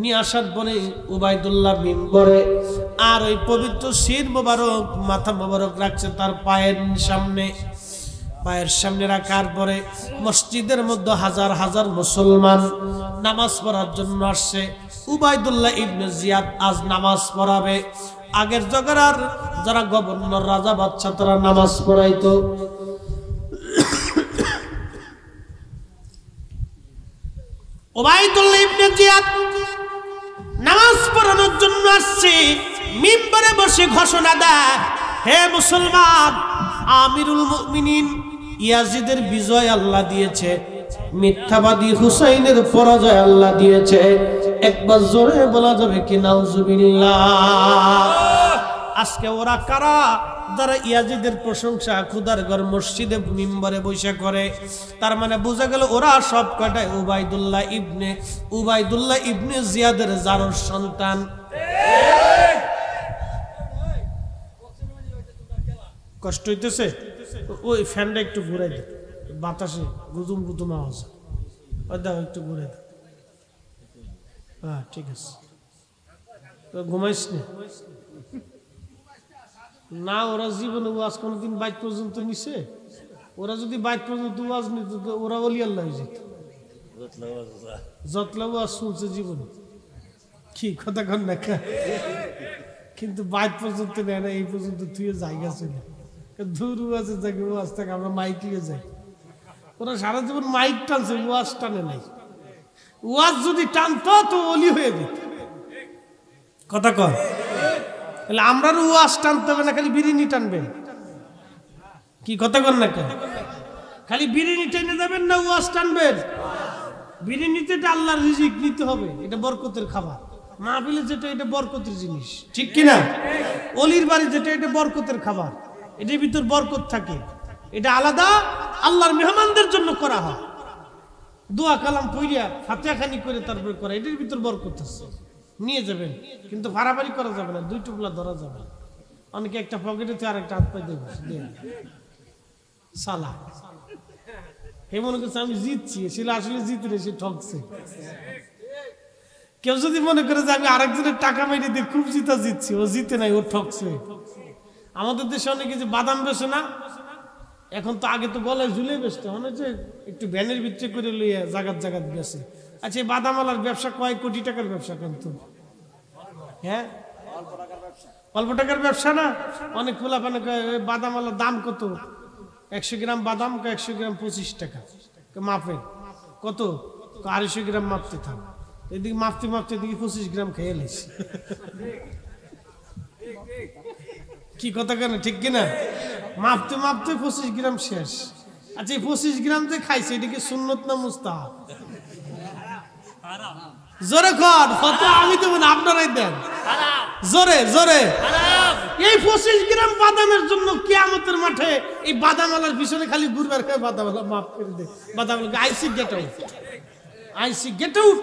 নিয়ে আসার পরে উবাইদুল্লাহ মিম্বরে, আর ওই পবিত্র শির মোবারক, মাথা মোবারক রাখছে তার পায়ের সামনে রাখার পরে মসজিদের মধ্যে হাজার হাজার মুসলমান নামাজ পড়ার জন্য আসছে। উবাইদুল্লাহ ইবনে জিয়াদ আজ নামাজ পড়াবে। আগের জগরার যারা গভর্নর, রাজা, বাদশা, তারা নামাজ পড়াইতো। উবাইদুল্লাহ ইবনে জিয়াদ নামাজ পড়ানোর জন্য আসছে। মিম্বরে বসে ঘোষণা দেয়, হে মুসলমান, আমিরুল মুমিনিন ইয়াজিদের বিজয় আল্লাহ দিয়েছে, মিথ্যাবাদী হুসাইনের পরাজয় আল্লাহ দিয়েছে। একবার জোরে বলা যাবে কি নাউজুবিল্লাহ। আজকে ওরা কারা যারা ইয়াজিদের প্রশংসা খুদার ঘর মসজিদে মিম্বরে বসে করে? তার মানে বোঝা গেল ওরা সব কটাই উবাইদুল্লাহ ইবনে জিয়াদের জারর সন্তান। কষ্ট হইতেছে? ওই ফ্যানটা একটু ঘুরাই দে, বাতাসে গুদুম গুদুম আওয়াজ, দেখো একটু ঘুরাই দে। হ্যাঁ ঠিক আছে, ঘুমাইস না? ওরা জীবনে ওয়াজ কোনদিন বাইট পর্যন্ত নিছে? ওরা যদি বাইট পর্যন্ত ওয়াজ নিত, ওরা ওলি আল্লাহ হয়ে যেত। যতলা ওয়াজ শুনছে জীবনে, কি কথা কন না? কিন্তু বাইট পর্যন্ত নেয় না, এই পর্যন্ত তুই জায়গা ছিল দূর ওয়াজের জায়গায় ওয়াজ থাকে, আমরা মাইক নিয়ে যাই। ওরা সারা জীবন মাইক টানছে, ওয়াজ টানে নাই। ওয়াজ যদি টানতো তো ওলি হয়ে যেত। কথা কর, তাহলে আমরাও ওয়াজ টানতে হবে না, খালি বিরিনি টানবেন? কি কথা কর না? খালি বিরিনি টেনে যাবেন না ওয়াজ টানবেন? বিরিনিতে এটা আল্লাহর রিজিক নিতে হবে, এটা বরকতের খাবার। মাহফিলে যেটা, এটা বরকতের জিনিস, ঠিক কিনা? অলির বাড়ি যেটা, এটা বরকতের খাবার, এটার ভিতর বরকত থাকে। এটা আলাদা আল্লাহর মেহমানদের জন্য করা হয়। দোয়া কালাম পড়িয়া ফাতিহা খানি করে তারপরে করা, এটার ভিতর বরকত আছে। নিয়ে যাবেন, কিন্তু ফাড়াফাড়ি করা যাবে না, দুই টুকলা ধরা যাবে। অনেকে একটা পকেটে আর একটা হাত পাই দেবে সালা। হে মনে করছে আমি জিতছি, সে আসলে জিতলে সে ঠকছে। কেউ যদি মনে করে যে আমি আরেকজনের টাকা মেরে দিয়ে খুব জিতছি, ও জিতে নাই, ও ঠকছে। আমাদের দেশে অনেকে যে বাদাম বেছে না, এখন তো আগে তো গলায় ঝুলে বেচতে, মনে হচ্ছে একটু ভ্যানের ভিতরে করে লইয়া জাগাত বেছে। আচ্ছা, এই বাদামালার ব্যবসা কয় কোটি টাকার ব্যবসা কিন্তু? হ্যাঁ, অল্প টাকার ব্যবসা না? অনেক খোলা পানে বাদামালার দাম কত? 100 গ্রাম বাদাম 100 গ্রাম 25 টাকা। মাপেন কত, 250 গ্রাম মাপতে থাক। এদিকে মাপতে মাপতে এদিকে 25 গ্রাম খেয়ে নিস। কি কথা কেন, ঠিক কিনা? মাপতে মাপতে 25 গ্রাম শেষ। আচ্ছা, এই 25 গ্রাম যে খাইছে এদিকে সুন্নত না মুস্তাহাব? জোরে কর, ফতোয়া আমি দেব না, আপনারাই দেন। জোরে জোরে। এই 25 গ্রাম বাদামের জন্য কিয়ামতের মাঠে এই বাদামালার পিছনে খালি ঘুরবার খায়, বাদামালা মাফ করে দে, বাদামালা আইসি গেট আউট, আইসি গেট আউট,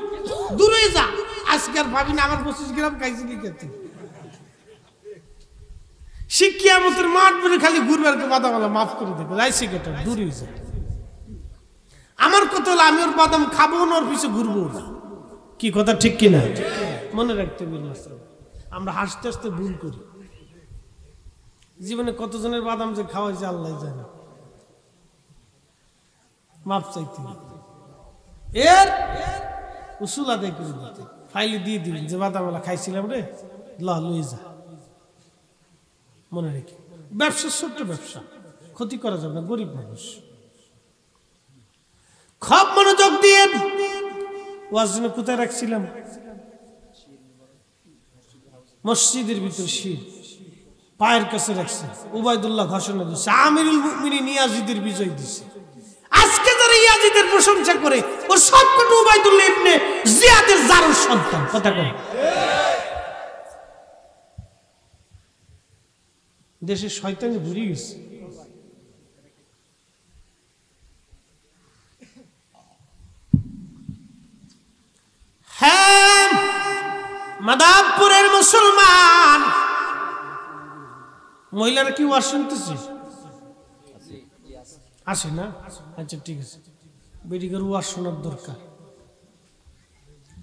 দূরে যা। আজকে আর ভাবি না আমার 25 গ্রাম খাইছি কি খেতে। সে কিয়ামতের মাঠ বলে খালি ঘুরবার বাদামালা মাফ করে দেবে, আইসি গেট আউট, দূরে যা। আমার কথা হলো আমি ওর বাদাম খাবো না, ওর পিছনে ঘুরবো না। কি কথা ঠিক কিনা? মনে রাখতে হবে, আমরা হাসতে হাসতে ভুল করি। জীবনে কতজনের বাদাম যে খাওয়াইছে আল্লাহ জানে। মাপ চাইতে এর উসুল আদায় করে দিতে, ফাইলে দিয়ে দিবেন যে বাদামালা খাইছিলাম রে, লই যা। মনে রেখে, ব্যবসা ছোট্ট ব্যবসা, ক্ষতি করা যাবে না, গরিব মানুষ। খুব মনোযোগ দিয়ে ওয়াজ কোথায় রাখছিলাম? মসজিদের ভিতর শির পায়ের কাছে রাখছে। উবাইদুল্লাহ ঘোষণা দিচ্ছে, আমিরুল মুমিনিন ইয়াজিদের বিজয় দিচ্ছে। আজকে যারা ইয়াজিদের প্রশংসা করে ও সবকটা উবাইদুল্লাহ ইবনে জিয়াদের জারুর সন্তান। কথা কয় দেশের শয়তানি ঘুরে গেছে। হ্যাঁ, মাদাবপুরের মুসলমান মহিলারা কি ওয়াজ শুনতেছে? আসে না? আচ্ছা ঠিক আছে, বেডিকের ওয়াজ শোনার দরকার।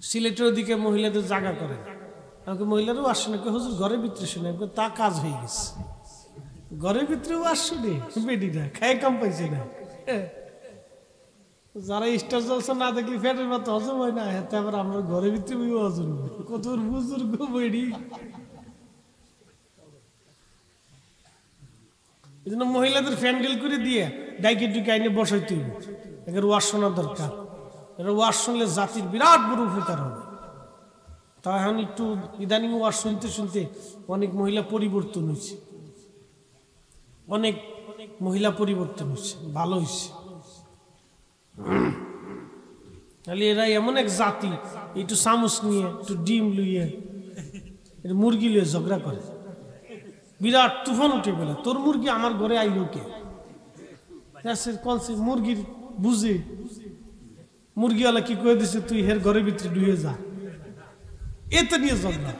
সিলেটের দিকে মহিলাদের জায়গা করে, আমাকে মহিলারও ওয়াজ শোনে, হুজুর ঘরের ভিতরে শুনে, তা কাজ হয়ে গেছে। ঘরের ভিতরে ওয়াজ শুনে বেডিরা খায় কাম পাইছে না। যারা স্টার জলসা না দেখলে ফ্যাটের মতো হজম হয় না, হাতে আবার আমরা ঘরের ভিতরে হজম, কত বুজুর্গ বেডি। এই জন্য মহিলাদের ফ্যান্ডেল করে দিয়ে ডাইকে ডুকে আইনে বসাইতে হইব। এর ওয়াজ শোনা দরকার। এর ওয়াজ শুনলে জাতির বিরাট বড় উপকার হবে। তা এখন একটু ইদানিং ওয়াজ শুনতে শুনতে অনেক মহিলা পরিবর্তন হয়েছে, অনেক মহিলা পরিবর্তন হয়েছে, ভালো হয়েছে। তাহলে এরা এমন এক জাতি, একটু চামচ নিয়ে একটু ডিম লইয়ে মুরগি লইয়ে ঝগড়া করে, বিরাট তুফান উঠে গেল। তোর মুরগি আমার ঘরে আইলো কে? মুরগির বুঝে মুরগিওয়ালা কি করে দিছে, তুই হের ঘরের ভিতরে ডুয়ে যা। এতে নিয়ে ঝগড়া।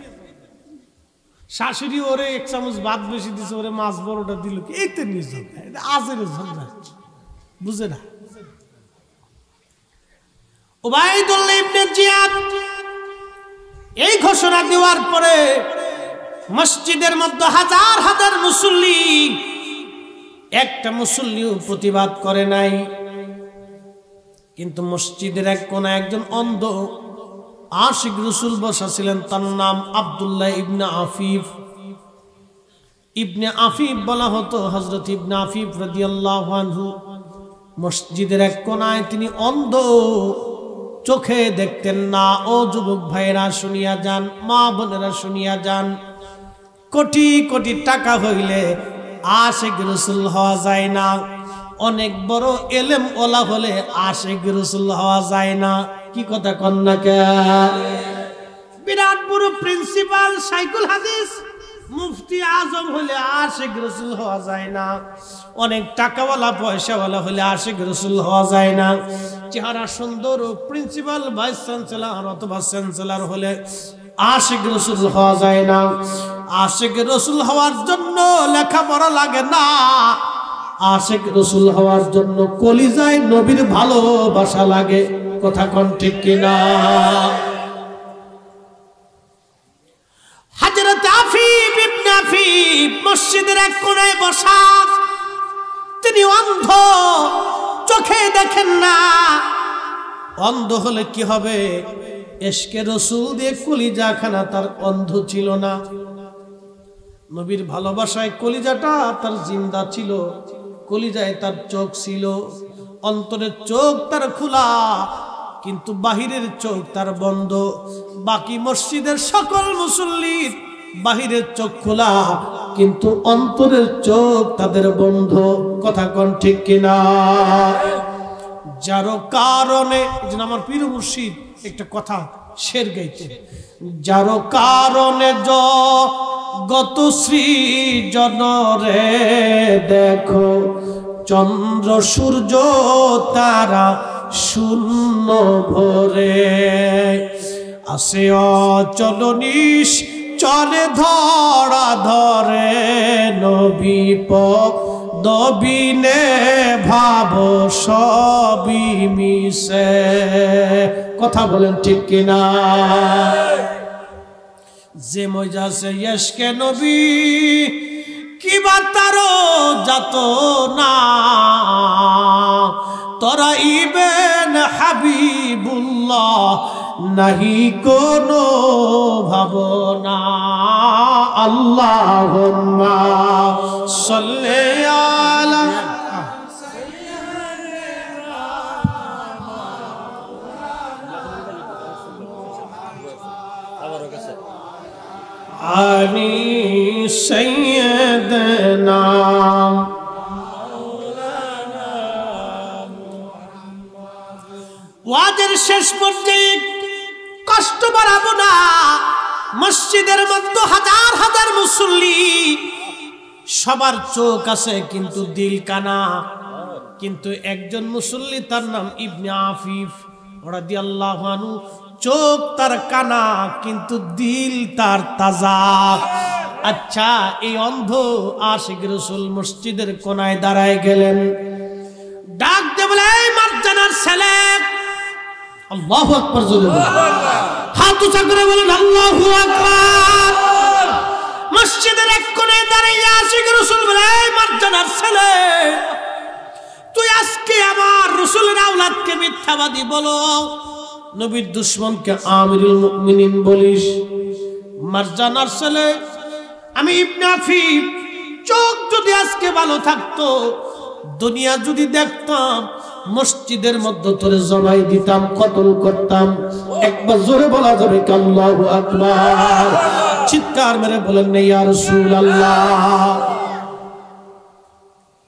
শাশুড়ি ওরে 1 চামচ ভাত বেশি দিছে, ওরে মাছ বড়টা দিল, এতে নিয়ে ঝগড়া। এটা আজের ঝগড়া, বুঝে না। উবাইদুল্লাহ ইবনে জিয়াদ এই ঘোষণা দেওয়ার পরে মসজিদের মধ্যে হাজার হাজার মুসল্লি, একটা মুসল্লিও প্রতিবাদ করে নাই। কিন্তু মসজিদের এক কোণে একজন অন্ধ আশিক রাসূল বসা ছিলেন, তার নাম আব্দুল্লাহ ইবনে আফিফ। ইবনে আফিফ বলা হতো, হযরত ইবনে আফিফ রাদিয়াল্লাহু আনহু। মসজিদের এক কোণায় তিনি অন্ধ, চোখে দেখতেন না। ও যুবক ভাইরা শুনিয়া যান, মা বোনেরা শুনিয়া যান, কোটি কোটি টাকা হইলে আশিক রাসূল হওয়া যায় না। অনেক বড় এলেম ওলা হলে আশিক রাসূল হওয়া যায় না। কি কথা কন না কে? বিরাট বড় প্রিন্সিপাল শাইখুল হাদিস মুফতি আজম হলে আশিক রাসূল হওয়া যায় না। অনেক টাকাওয়ালা পয়সাওয়ালা হলে আশিক রাসূল হওয়া যায় না। চেহারা সুন্দর প্রিন্সিপাল ভাইস চ্যান্সেলর অথবা চ্যান্সেলর হলে আশিক রাসূল হওয়া যায় না। আশিক রাসূল হওয়ার জন্য লেখাপড়া লাগে না, আশিক রাসূল হওয়ার জন্য কলিজায় নবীর ভালোবাসা লাগে। কথা কোন ঠিক কিনা? হযরত আফিফ ইবনে আফিফ মসজিদের এক কোণায় বসা, তিনি অন্ধ, চোখে দেখেন না। অন্ধ হলে কি হবে? ইশকে রাসূল দিয়ে কলিজাখানা তার অন্ধ ছিল না। নবীর ভালোবাসায় কলিজাটা তার জিন্দা ছিল, কলিজায় তার চোখ ছিল। অন্তরের চোখ তার খোলা কিন্তু বাহিরের চোখ তার বন্ধ। বাকি মসজিদের সকল মুসল্লির বাহিরের চোখ খোলা কিন্তু অন্তরের চোখ তাদের বন্ধ। কথা কোন ঠিক কিনা? যার কারণে আমার পীর মুর্শিদ একটা কথা শের গাইতেন, যার কারণে গত সৃজন রে দেখো চন্দ্র সূর্য তারা শূন্য ভরে আসে অচল নিশ চলে ধরা ধরে নবী পদবিনে ভাব সবই মিশে। কথা বলেন ঠিক কিনা? যে মজাসে ইশকে নবী কিবা তারো যাত না তোরা ইবেন হাবিবুল্লাহ নাহি কোনো ভাবনা। আল্লাহুম্মা সাল্লি আলা আলি সাইয়্যিদানা ওয়াজের শেষ পর্যায়ে কষ্ট বাড়াবো না। মসজিদের মধ্যে হাজার হাজার মুসল্লি, সবার চোখ আছে কিন্তু দিল কানা। কিন্তু একজন মুসল্লি তার নাম ইবনে আফিফ রাদিয়াল্লাহু আনহু, চোখ তার কানা কিন্তু দিল তার তাজা। আচ্ছা, এই অন্ধ আশিক রাসূল মসজিদের কোনায় দাঁড়ায় গেলেন, ডাক দিয়ে বলে এই মারজানার ছেলে, আল্লাহু আকবার জোরে বলেন, হাত উঁচা করে বলেন আল্লাহু আকবার। মসজিদের এক কোণে দাঁড়িয়ে আশিক রাসূল বলে এই মারজানার ছেলে, তুই আজকে আমার রাসূলের আওলাদকে মিথ্যাবাদী বলো, নবীর দুশমনকে আমিরুল মুমিনিন বলিস। মারজানার ছেলে, আমি ইবনে আফিফ, চোখ যদি আজকে ভালো থাকতো, দুনিয়া যদি দেখতাম, মসজিদের মধ্যে তোরে জমাই দিতাম, কতল করতাম। একবার জোরে বলা যাবে কি আল্লাহু আকবার? চিৎকার মেরে বলেন না ইয়া রাসূলুল্লাহ।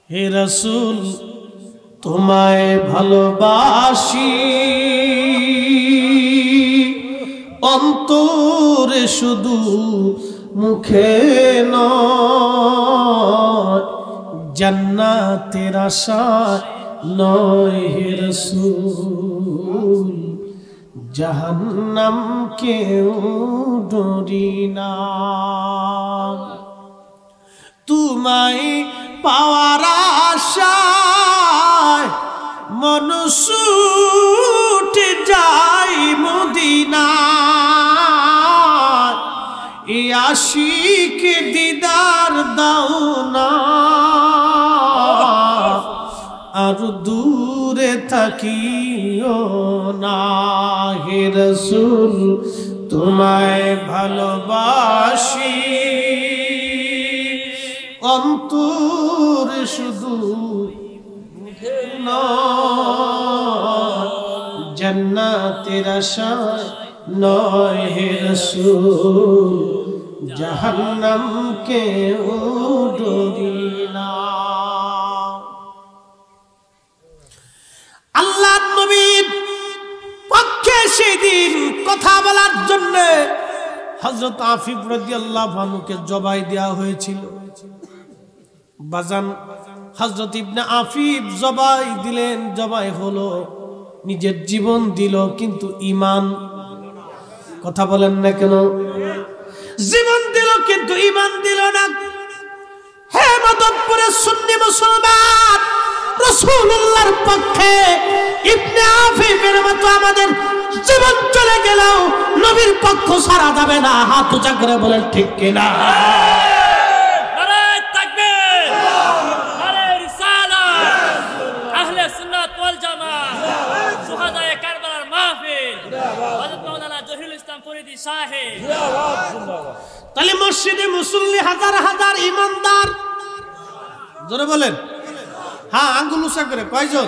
হে রাসূল, তোমায় ভালোবাসি অন্তরে শুধু মুখে নয়, জান্নাতের আশায় নয় হে রাসূল, জাহান্নাম কেউ ডরি না। তোমায় পাওয়ার আশায় মন ছুটে যাই মদিনা, এ আশিক দিদার দাও না, আর দূরে থাকিও না। হে রাসূল, তোমায় ভালোবাসি অন্তরে শুধু নয়, জান্নাতের আশায় নয় হে রাসূল, জাহান্নাম কেউ ডরি না। আল্লাহর নবীর পক্ষে সেদিন কথা বলার জন্য হযরত আফিফ রাদিয়াল্লাহু আনহুকে জবাই দেওয়া হয়েছিল। বাজান হযরত ইবনে আফিফ জবাই দিলেন, জবাই হলো, নিজের জীবন দিল কিন্তু ঈমান, কথা বলেন না কেন? জীবন দিল কিন্তু ঈমান দিল না। হে মদনপুরের সুন্নি মুসলমান, রাসূলুল্লাহর পক্ষে ইবনে আফিফের মতো আমাদের জীবন চলে গেল, নবীর পক্ষ ছাড়া যাবে না। হাত উঁচা করে বলেন ঠিক কিনা? তাহলে মসজিদে মুসল্লি হাজার হাজার ইমানদার, জোরে বলেন, হ্যাঁ আঙ্গুল উঁচা করে, কয়জন?